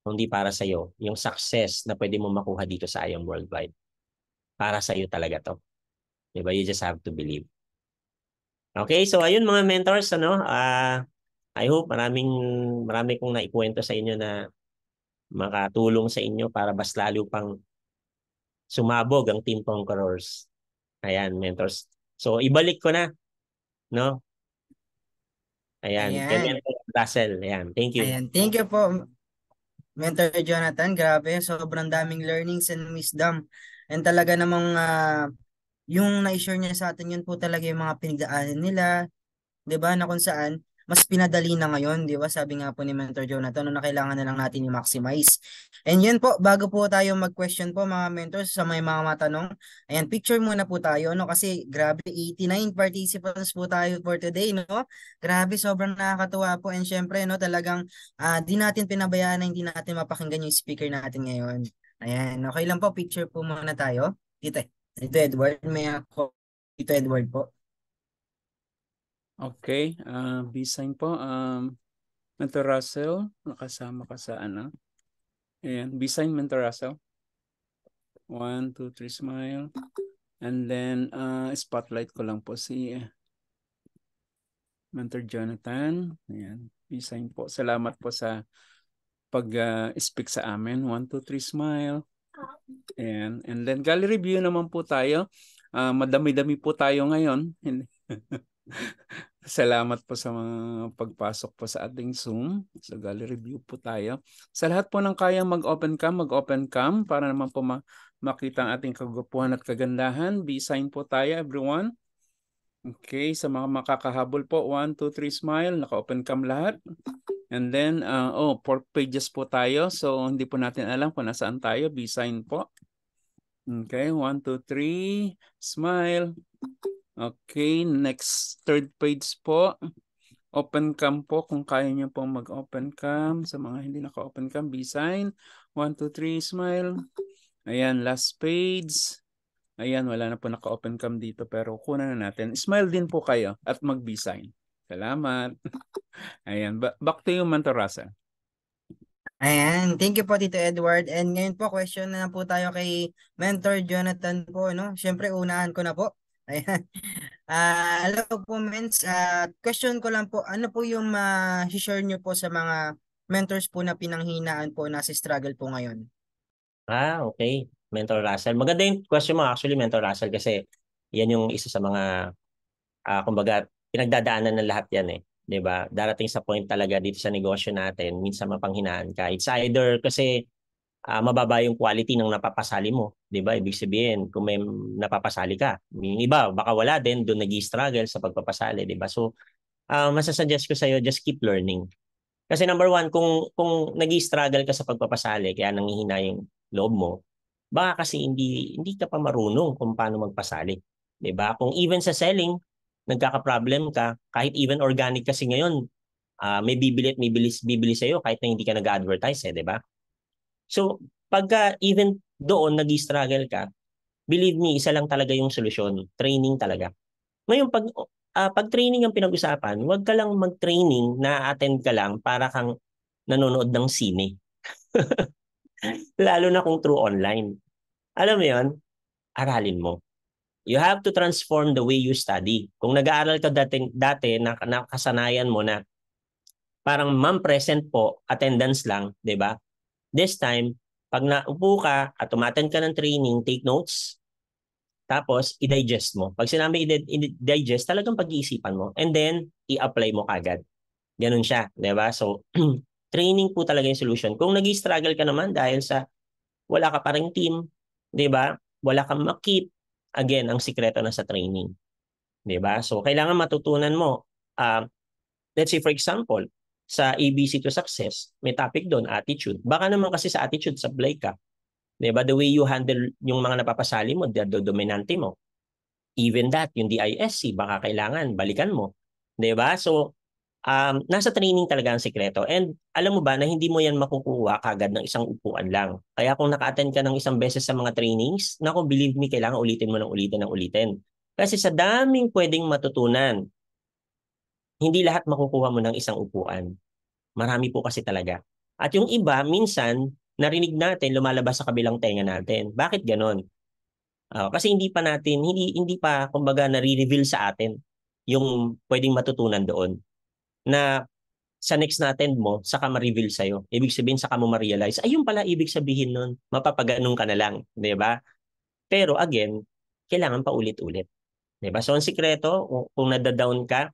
Hindi para sa iyo. Yung success na pwede mo makuha dito sa I Am Worldwide. Para sa iyo talaga 'to. 'Di ba? You just have to believe. Okay, so ayun mga mentors, ano? I hope marami kong naikwento sa inyo na makatulong sa inyo para mas lalo pang sumabog ang Team Conquerors. Ayan, mentors. So, ibalik ko na, no? Ayan, kay Ayan. Mentor Russell. Ayan, thank you. Ayan. Thank you po, Mentor Jonathan. Grabe, sobrang daming learnings and wisdom. And talaga namang yung na-share niya sa atin, yun po talaga yung mga pinagdaanan nila, 'di ba, na kung saan mas pinadali na ngayon, 'di ba? Sabi nga po ni Mentor Jonathan, no, na kailangan na lang natin i-maximize. And yun po, bago po tayo mag-question po mga mentors sa may mga matanong, ayan, picture muna po tayo, no? Kasi grabe, 89 participants po tayo for today, no? Grabe, sobrang nakakatuwa po. And syempre, no, talagang di natin pinabayaan na hindi natin mapakinggan yung speaker natin ngayon. Ayan, okay lang po, picture po muna tayo. Dito Edward, may ako. Dito Edward po. Okay, B-sign po. Mentor Russell, nakasama ka sa ano? Ayan, B-sign Mentor Russell. 1, 2, 3, smile. And then, spotlight ko lang po si Mentor Jonathan. Ayan, B-sign po. Salamat po sa pag-speak sa amin. 1, 2, 3, smile. Ayan. And then, gallery view naman po tayo. Madami-dami po tayo ngayon. Salamat po sa mga pagpasok po sa ating Zoom. So, gallery view po tayo. Sa lahat po ng kayang mag-open cam para naman po makita ang ating kagwapuhan at kagandahan. B-sign po tayo, everyone. Okay, sa mga makakahabol po, 1, 2, 3, smile. Naka-open cam lahat. And then, 4 pages po tayo. So, hindi po natin alam kung nasaan tayo. B-sign po. Okay, 1, 2, 3, smile. Okay, next, third page po. Open cam po kung kaya nyo pong mag-open cam. Sa mga hindi naka-open cam, B-sign. 1, 2, 3, smile. Ayan, last page. Ayan, wala na po naka-open cam dito pero kunan na natin. Smile din po kayo at mag-B-sign. Salamat. Ayan, back to you, Mentor Russell. Ayan, thank you po Tito Edward. And ngayon po, question na po tayo kay Mentor Jonathan po, no? Siyempre, unahan ko na po. Ayan. Hello po, Mens. Question ko lang po, ano po yung share nyo po sa mga mentors po na pinanghinaan po na si struggle po ngayon? Okay. Mentor Russell. Maganda yung question mo actually, Mentor Russell, kasi yan yung isa sa mga, kumbaga, pinagdadaanan ng lahat yan eh. 'Di ba? Darating sa point talaga dito sa negosyo natin, minsan mapanghinaan ka. It's either kasi mababa yung quality ng napapasali mo, 'di ba? Ibig sabihin, kung may napapasali ka, yung iba baka wala din, doon nag-struggle sa pagpapasali, 'di ba? So, masasuggest ko sa iyo, just keep learning. Kasi number one, kung nag-struggle ka sa pagpapasali, kaya nanghihina yung loob mo, baka kasi hindi ka pa marunong kung paano magpasali. 'Di ba? Kung even sa selling, nagkaka-problem ka, kahit even organic kasi ngayon, may bibili at may bibili sa iyo kahit na hindi ka nag-advertise, 'di ba? So, pagka even doon nag-struggle ka, believe me, isa lang talaga yung solusyon, training talaga. Ngayon pag training ang pinag-usapan, huwag ka lang mag-training na attend ka lang para kang nanonood ng sine. Lalo na kung through online. Alam mo 'yon? Aralin mo. You have to transform the way you study. Kung nag-aaral ka dati nakasanayan mo na parang ma'am present po, attendance lang, 'di ba? This time, pag naupo ka at umattend ka ng training, take notes, tapos i-digest mo. Pag sinabi i-digest, talagang pag-iisipan mo and then i-apply mo kagad. Ganun siya, 'di ba? So training po talaga yung solution. Kung nag-struggle ka naman dahil sa wala ka pa ring team, 'di ba? Wala kang makip, again, ang sikreto na sa training. 'Di ba? So kailangan matutunan mo. Let's say for example, sa ABC to Success, may topic doon, attitude. Baka naman kasi sa attitude, sablay ka. 'Di ba? The way you handle yung mga napapasali mo, dominante mo. Even that, yung DISC, baka kailangan, balikan mo. 'Di ba? So, nasa training talaga ang sikreto. And alam mo ba na hindi mo yan makukuha kagad ng isang upuan lang. Kaya kung naka-attend ka ng isang beses sa mga trainings, naku, believe me, kailangan ulitin mo ng ulitin ng ulitin. Kasi sa daming pwedeng matutunan, hindi lahat makukuha mo ng isang upuan. Marami po kasi talaga. At yung iba, minsan, narinig natin, lumalabas sa kabilang tenga natin. Bakit ganon? Kasi hindi pa, kumbaga, nare-reveal sa atin yung pwedeng matutunan doon. Na sa next na attend mo, saka ma-reveal sa'yo. Ibig sabihin, saka mo ma-realize, ayun pala ibig sabihin nun, mapapaganong ka na lang. Di ba? Pero again, kailangan pa ulit-ulit. Di ba? So, ang sikreto, kung nadadown ka,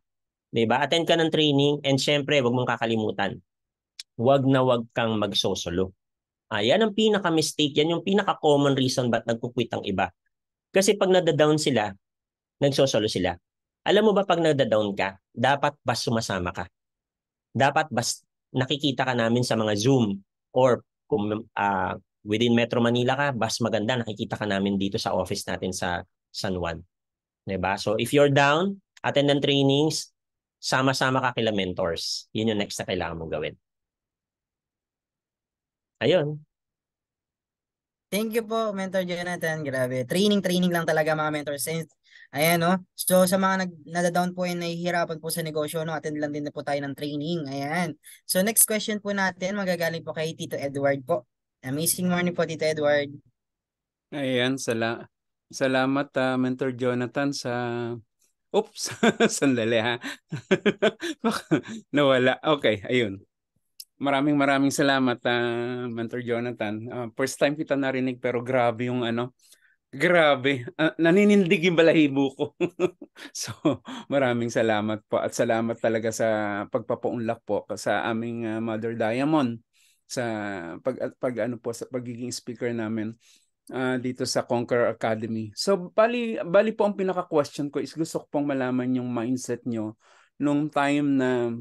di ba? Attend ka ng training and syempre, wag mong kakalimutan, wag na wag kang magsosolo. Yan ang pinaka-mistake. Yan yung pinaka-common reason ba't nagkukwit ang iba. Kasi pag nadadown sila, nagsosolo sila. Alam mo ba pag nadadown ka, dapat bas sumasama ka. Dapat bas nakikita ka namin sa mga Zoom or kung within Metro Manila ka, bas maganda, nakikita ka namin dito sa office natin sa San Juan. Diba? So if you're down, attend ng trainings, sama-sama ka kila mentors. Yun yung next na kailangan mong gawin. Ayun. Thank you po, Mentor Jonathan. Grabe. Training lang talaga mga mentors. Ayan, no? So, sa mga nadadown po yung nahihirapan po sa negosyo, no? Attend lang din na po tayo ng training. Ayan. So, next question po natin, magagaling po kay Tito Edward po. Amazing morning po, Tito Edward. Ayan, salamat Mentor Jonathan sa... Oops, sandali ha. Nawala. Okay, ayun. Maraming salamat Mentor Jonathan. First time kita narinig pero grabe yung grabe. Naninindig yung balahibo ko. So, maraming salamat po at salamat talaga sa pagpapaunlak po sa aming Mother Diamond sa sa pagiging speaker namin dito sa Conquer Academy. So, bali po ang pinaka-question ko is gusto ko pong malaman yung mindset nyo nung time na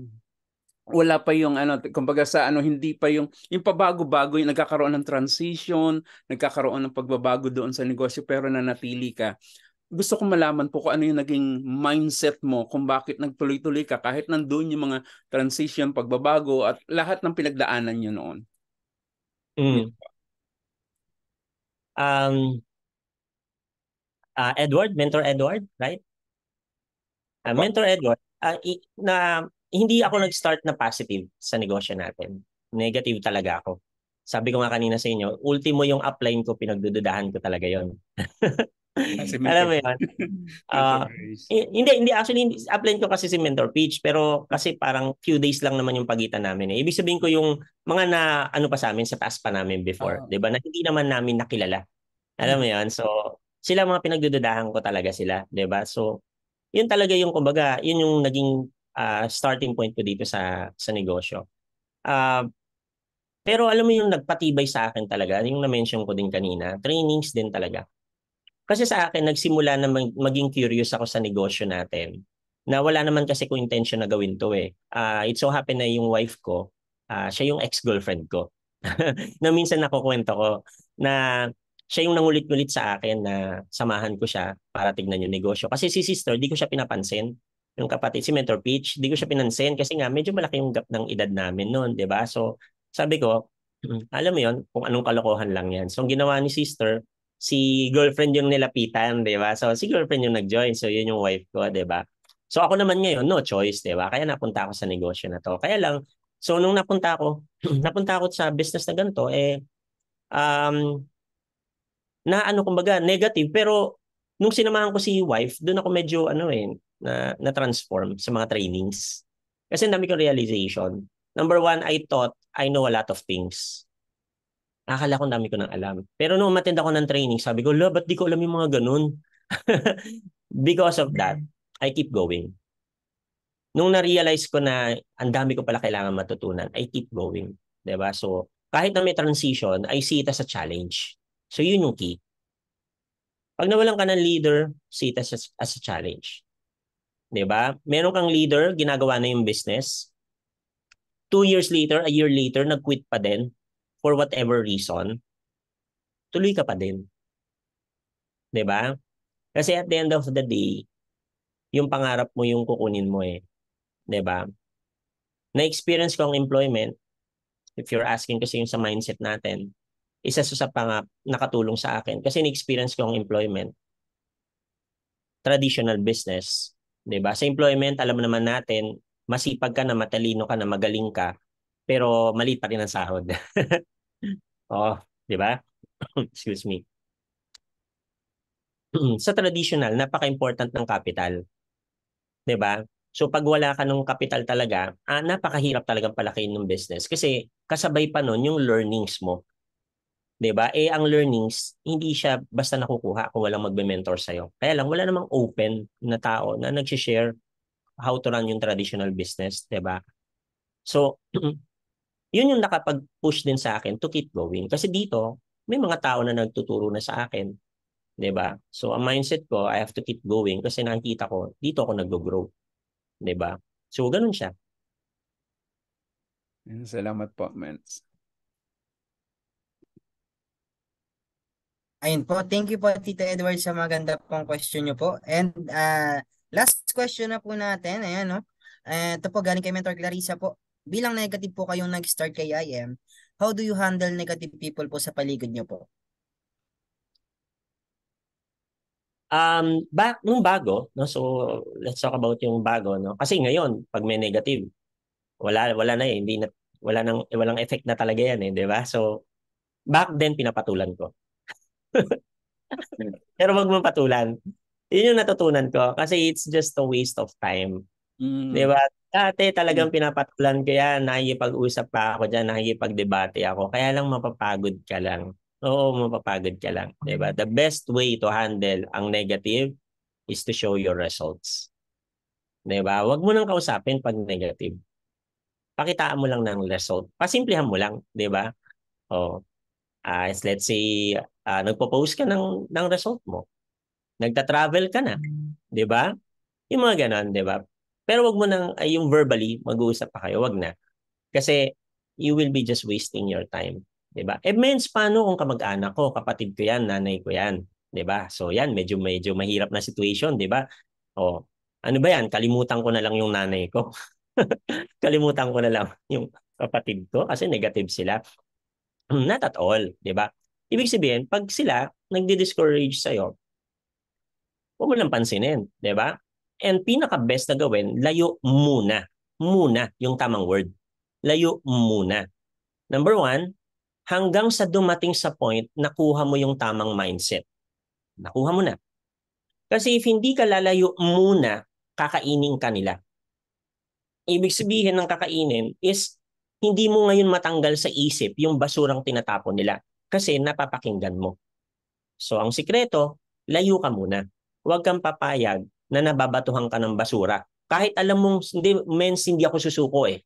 wala pa yung kumbaga sa hindi pa yung pabago-bago, yung nagkakaroon ng transition, nagkakaroon ng pagbabago doon sa negosyo pero nanatili ka. Gusto kong malaman po kung ano yung naging mindset mo, kung bakit nagtuloy-tuloy ka kahit nandoon yung mga transition, pagbabago at lahat ng pinagdaanan nyo noon. Edward, Mentor Edward, right? Mentor Edward, hindi ako nag-start na positive sa negosyo natin. Negative talaga ako. Sabi ko nga kanina sa inyo, ultimo yung upline ko, pinagdududahan ko talaga yon. Alam mo yun? Hindi, upline ko kasi si Mentor Peach, pero kasi parang few days lang naman yung pagitan namin. Ibig sabihin ko yung mga pa sa amin, sa taas pa namin before. Diba? Na hindi naman namin nakilala. Alam mo yun? So, sila mga pinagdududahan ko talaga sila. Diba? So, yun talaga yung, kumbaga, yun yung naging starting point ko dito sa negosyo. Pero alam mo yung nagpatibay sa akin talaga, yung na-mention ko din kanina, trainings din talaga. Kasi sa akin, nagsimula na maging curious ako sa negosyo natin. Na wala naman kasi ko intention na gawin to eh. It so happen na yung wife ko, Siya yung ex-girlfriend ko. Na minsan nakukwento ko na siya yung nangulit-ngulit sa akin na samahan ko siya para tignan yung negosyo. Kasi si sister, di ko siya pinapansin. Yung kapatid, si Mentor Peach, di ko siya pinansin kasi nga medyo malaki yung gap ng edad namin noon, di ba? So, sabi ko, alam mo yon kung anong kalokohan lang yan. So, ang ginawa ni sister, si girlfriend yung nilapitan, di ba? So, si girlfriend yung nag-join. So, yun yung wife ko, di ba? So, ako naman ngayon, no choice, di ba? Kaya napunta ako sa negosyo na to. Kaya lang, so, nung napunta ako, napunta ako sa business na ganito, um, na ano kumbaga negative pero nung sinamahan ko si wife doon ako medyo na transform sa mga trainings kasi ang dami kong realization. Number one, I thought I know a lot of things. Akala ko ang dami ko nang alam, pero nung umattend ako ng training sabi ko, "Lo, ba't di ko alam yung mga ganun?" Because of that, I keep going. Nung na-realize ko na ang dami ko pala kailangan matutunan, I keep going, 'di ba? So kahit na may transition, I see it as a challenge. So yun yung key. Pag nawalan ka ng leader, see it as a challenge. 'Di ba? Meron kang leader, ginagawa na yung business. 2 years later, a year later, nag-quit pa din for whatever reason. Tuloy ka pa din. 'Di ba? Kasi at the end of the day, yung pangarap mo yung kukunin mo eh. 'Di ba? Na-experience ko ang employment, if you're asking kasi yung sa mindset natin, isa sa nakatulong sa akin kasi na-experience ko ang employment. Traditional business, 'di ba? Sa employment, alam naman natin, masipag ka na, matalino ka na, magaling ka, pero maliit pa rin ang sahod. Oh, 'di ba? Excuse me. Sa traditional, napaka-important ng capital, 'di ba? So pag wala ka ng capital talaga, napakahirap talagang palakihin ng business kasi kasabay pa nun yung learnings mo. 'Di ba? Ang learnings, hindi siya basta nakukuha kung walang magme-mentor sa'yo. Kaya lang, wala namang open na tao na nag-share how to run yung traditional business, 'di ba? So, yun yung nakapag-push din sa akin to keep going. Kasi dito, may mga tao na nagtuturo na sa akin, 'di ba? So, ang mindset ko, I have to keep going kasi nakikita ko, dito ako nag-grow, 'di ba? So, ganun siya. Salamat po, Mens. Ayun po, thank you po Tito Edward sa maganda pong question nyo po. And last question na po natin, ayan no. Ito po galing kay Mentor Clarissa po. Bilang negative po kayong nag-start kay IM, how do you handle negative people po sa paligid nyo po? Nung bago, no? So, let's talk about yung bago, no? Kasi ngayon, pag may negative, wala na eh, hindi na walang effect na talaga yan eh, 'di ba? So, back then pinapatulan ko. Pero wag mo patulan. Yun yung natutunan ko kasi it's just a waste of time. 'Di ba? Dati talagang pinapatulan ko yan, nakikipag-usap pa ako diyan, nakikipag-debate ako. Kaya lang mapapagod ka lang. Oo, mapapagod ka lang, 'di ba? The best way to handle ang negative is to show your results. 'Di ba? Wag mo nang kausapin pag negative. Pakitaan mo lang ng result. Pasimplihan mo lang, 'di ba? Oh, let's say nagpo-post ka ng result mo. Nagta-travel ka na, 'di ba? Yung mga ganon, 'di ba? Pero wag mo nang yung verbally mag-uusap pa kayo, wag na. Kasi you will be just wasting your time, 'di ba? Mens, paano kung kamag-anak ko, kapatid ko 'yan, nanay ko 'yan, 'di ba? So 'yan, medyo mahirap na situation, 'di ba? Oh, ano ba 'yan? Kalimutan ko na lang yung nanay ko. Kalimutan ko na lang yung kapatid ko kasi negative sila. Not at all, 'di ba? Ibig sabihin, pag sila nagdi-discourage sa'yo, huwag mo lang pansinin, 'di ba? And pinaka-best na gawin, layo muna. Muna yung tamang word. Layo muna. Number one, hanggang sa dumating sa point, nakuha mo yung tamang mindset. Nakuha mo na. Kasi if hindi ka lalayo muna, kakainin ka nila. Ibig sabihin ng kakainin is hindi mo ngayon matanggal sa isip yung basurang tinatapon nila kasi napapakinggan mo. So ang sikreto, layo ka muna. Huwag kang papayag na nababatuhan ka ng basura. Kahit alam mong, hindi ako susuko eh.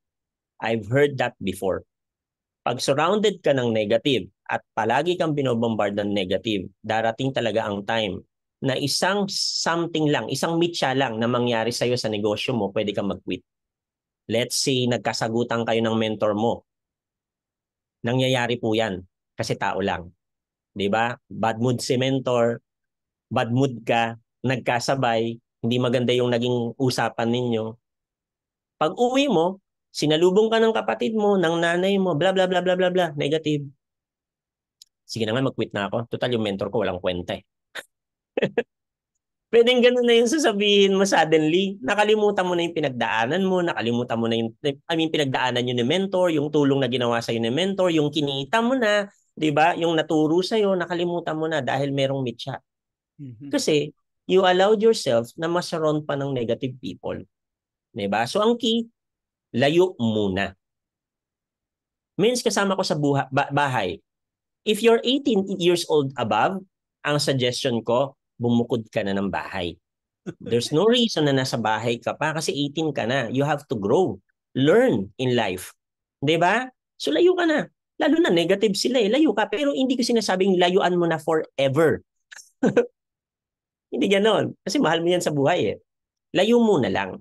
I've heard that before. Pag surrounded ka ng negative at palagi kang binobombard ng negative, darating talaga ang time na isang something lang, isang mitya lang na mangyari sa'yo sa negosyo mo, pwede kang mag-quit. Let's say, nagkasagutan kayo ng mentor mo Nangyayari po yan kasi tao lang. 'Di ba? Bad mood si mentor, bad mood ka, nagkasabay, hindi maganda yung naging usapan ninyo. Pag uwi mo, sinalubong ka ng kapatid mo, ng nanay mo, bla bla bla bla bla bla, negative. Sige na nga, mag-quit na ako. Total, yung mentor ko walang kwenta eh. Pwedeng ganun na yung sasabihin mo suddenly. Nakalimutan mo na yung pinagdaanan mo, nakalimutan mo na yung, pinagdaanan yun ni mentor, yung tulong na ginawa sa'yo ni mentor, yung kinita mo na, di ba? Yung naturo sa'yo, nakalimutan mo na dahil merong mitya. Kasi, you allowed yourself na masaroon pa ng negative people. Di ba? So, ang key, layo muna. Means kasama ko sa bahay. If you're 18 years old above, ang suggestion ko, bumukod ka na ng bahay. There's no reason na nasa bahay ka pa kasi 18 ka na. You have to grow, learn in life. 'Di ba? So layo ka na. Lalo na negative sila eh. Layo ka. Pero hindi ko sinasabing layuan mo na forever. Hindi ganon. Kasi mahal mo yan sa buhay eh. Layo mo na lang.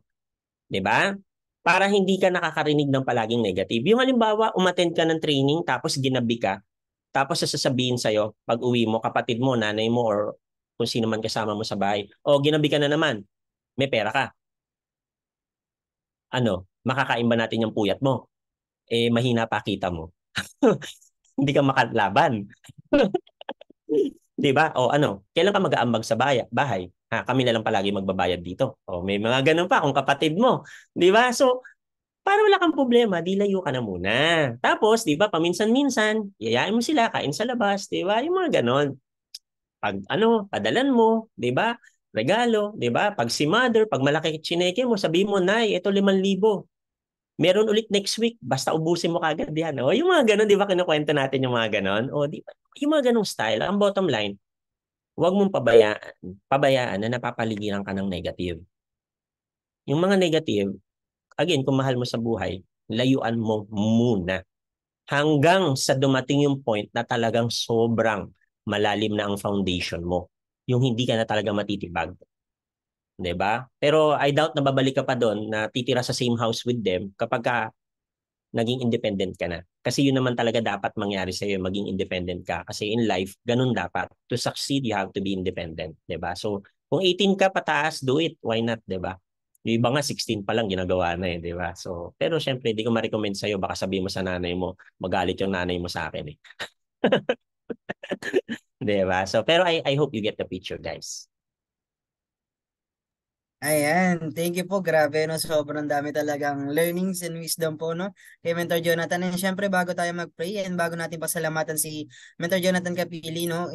'Di ba? Para hindi ka nakakarinig ng palaging negative. Yung halimbawa, umattend ka ng training tapos ginabi ka, tapos sasabihin sa'yo, pag uwi mo, kapatid mo, nanay mo, or kung sino man kasama mo sa bahay, o ginabi ka na naman, may pera ka. Ano, makakain ba natin yung puyat mo? Eh, mahina pa kita mo. Hindi ka makalaban. Di ba? O ano, kailan ka mag-aambag sa bahay? Ha, kami na lang palagi magbabayad dito. O may mga ganun pa kung kapatid mo. Di ba? So, para wala kang problema, di layo ka na muna. Tapos, di ba, paminsan-minsan, yayain mo sila, kain sa labas, di ba? Yung mga ganon. Pag ano, padalan mo, 'di ba? Regalo, 'di ba? Pag si mother, pag malaki chineke mo, sabihin mo, "Nay, ito 5,000. Meron ulit next week, basta ubusin mo kagad 'yan." O yung mga ganun, 'di ba kinukuwento natin yung mga ganun? O di ba? Yung mga ganung style, ang bottom line, huwag mong pabayaan na napapaligiran ka ng negative. Yung mga negative, again, kung mahal mo sa buhay, layuan mo muna. Hanggang sa dumating yung point na talagang sobrang malalim na ang foundation mo. Yung hindi ka na talaga matitibag. 'Di ba? Pero I doubt na babalik ka pa doon na titira sa same house with them kapag ka naging independent ka na. Kasi yun naman talaga dapat mangyari sa iyo, maging independent ka. Kasi in life, ganun dapat. To succeed, you have to be independent. 'Di ba? So, kung 18 ka pataas, do it. Why not? 'Di ba? Yung iba nga 16 pa lang ginagawa na eh, 'di ba? So, pero syempre, di ko ma-recommend sa iyo, baka sabihin mo sa nanay mo, magalit yung nanay mo sa akin eh. 'Di ba? So, pero I hope you get the picture, guys. Ayan, thank you po. Grabe, no? Sobrang dami talagang learnings and wisdom po, no? Kay Mentor Jonathan. And syempre, bago tayo mag-pray and bago natin pasalamatan si Mentor Jonathan Capili, no?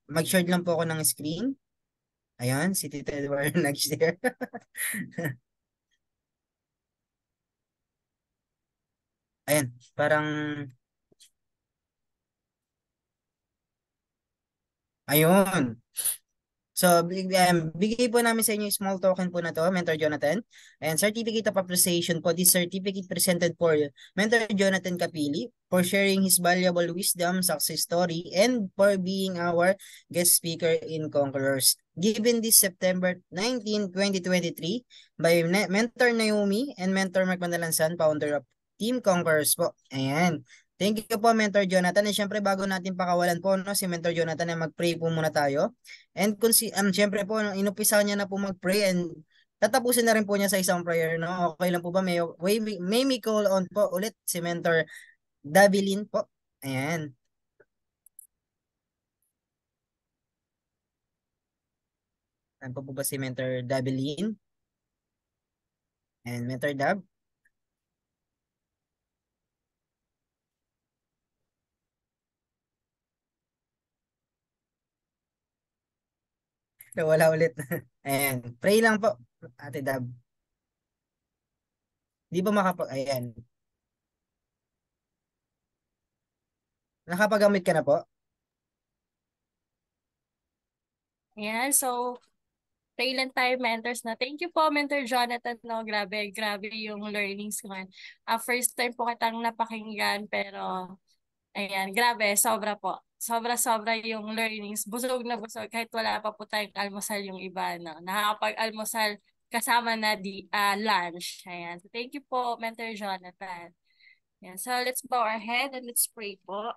Mag-share lang po ako ng screen. Ayan, si Tito Edward nag-share. Ayan, parang, ayun. So, bigay po namin sa inyo yung small token po na to, Mentor Jonathan. And certificate of appreciation po. This certificate presented for Mentor Jonathan Capili for sharing his valuable wisdom, success story, and for being our guest speaker in Conquerors. Given this September 19, 2023 by Mentor Naomi and Mentor Mark Mandalansan, founder of Team Conquerors po. Ayan. Thank you po, Mentor Jonathan. And syempre, bago natin pakawalan po, no, si Mentor Jonathan, ay mag-pray po muna tayo. And kung syempre po, inupisa niya na po mag-pray and tatapusin na rin po niya sa isang prayer, no? Okay lang po ba? May we call on po ulit si Mentor Dabilin po. Ayan. Ano po ba si Mentor Dabilin? And Mentor Dab? Wala ulit. Ayan. Pray lang po, Ate Dab. Di ba ayan. Nakapagamit ka na po? Ayan, so pray lang tayo, mentors na. Thank you po, Mentor Jonathan. No, grabe, grabe yung learnings ko. First time po kitang napakinggan, pero ayan, grabe, sobra po. Sobra-sobra yung learnings. Busog na busog kahit wala pa po tayong almusal yung iba. No? Nakakapag-almusal kasama na lunch. Ayan. So, thank you po, Mentor Jonathan. Yan. So let's bow our head and let's pray po.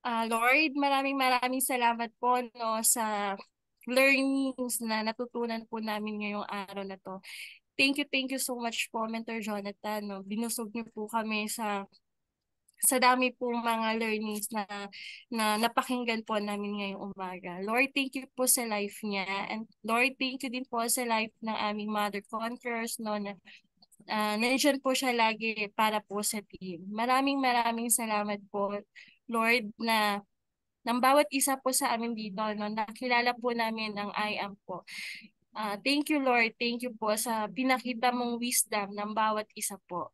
Lord, maraming salamat po no sa learnings na natutunan po namin ngayong araw na to. Thank you so much po, Mentor Jonathan. No? Binusog niyo po kami sa dami pong mga learnings na napakinggan po namin ngayong umaga. Lord, thank you po sa life niya. And Lord, thank you din po sa life ng aming Mother Conquerors, no, na nandiyan po siya lagi para po sa team. Maraming salamat po, Lord, na ng bawat isa po sa amin dito, no, nakilala po namin ang I am po. Thank you, Lord. Thank you po sa pinakita mong wisdom ng bawat isa po.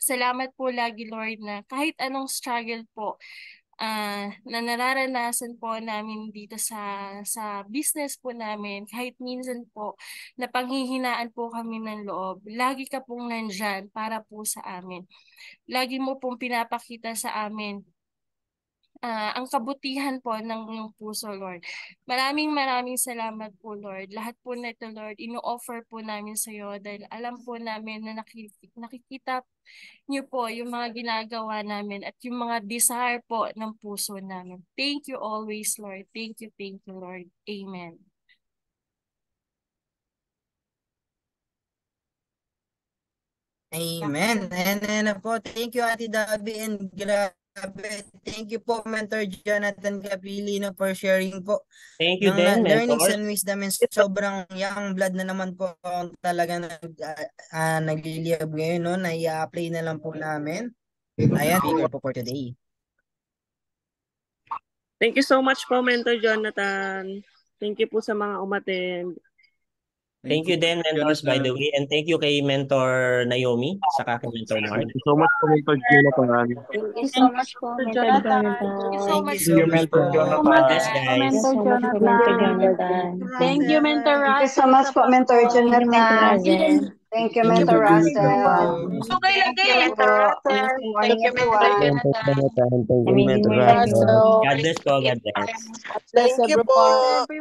Salamat po lagi, Lord, na kahit anong struggle po na nararanasan po namin dito sa business po namin, kahit minsan po na panghihinaan po kami ng loob, lagi ka pong nandyan para po sa amin. Lagi mo pong pinapakita sa amin ang kabutihan po ng iyong puso, Lord. Maraming salamat po, Lord. Lahat po na ito, Lord, ino-offer po namin sa iyo dahil alam po namin na nakikita niyo po yung mga ginagawa namin at yung mga desire po ng puso namin. Thank you always, Lord. Thank you, Lord. Amen. Amen. And po, thank you Ate Dabi and grabe. Thank you po Mentor Jonathan Capilino for sharing po Thank you ng din, learnings Mentor. and wisdom, and sobrang young blood na naman po talaga nagliliyab ngayon, no? Na i-apply na lang po namin. Ayan, speaker po for today. Thank you so much po, Mentor Jonathan. Thank you po sa mga umattend. Thank you din, mentors, by the way. And thank you kay Mentor Naomi, saka kay Mentor Mark. Thank you so much po, Mentor Jonathan. Thank you so much po, Mentor Jonathan. Thank you so Thank much, you so much po. God bless, guys. Mentor Jonathan. Thank you, Mentor Thank you so Russell. much po, Mentor Jonathan. Thank you, Mentor Mentor Russell. Okay, Mentor Russell. Thank you, Mentor Jonathan. Thank you, Mentor Russell. God bless po, God bless. Thank you po.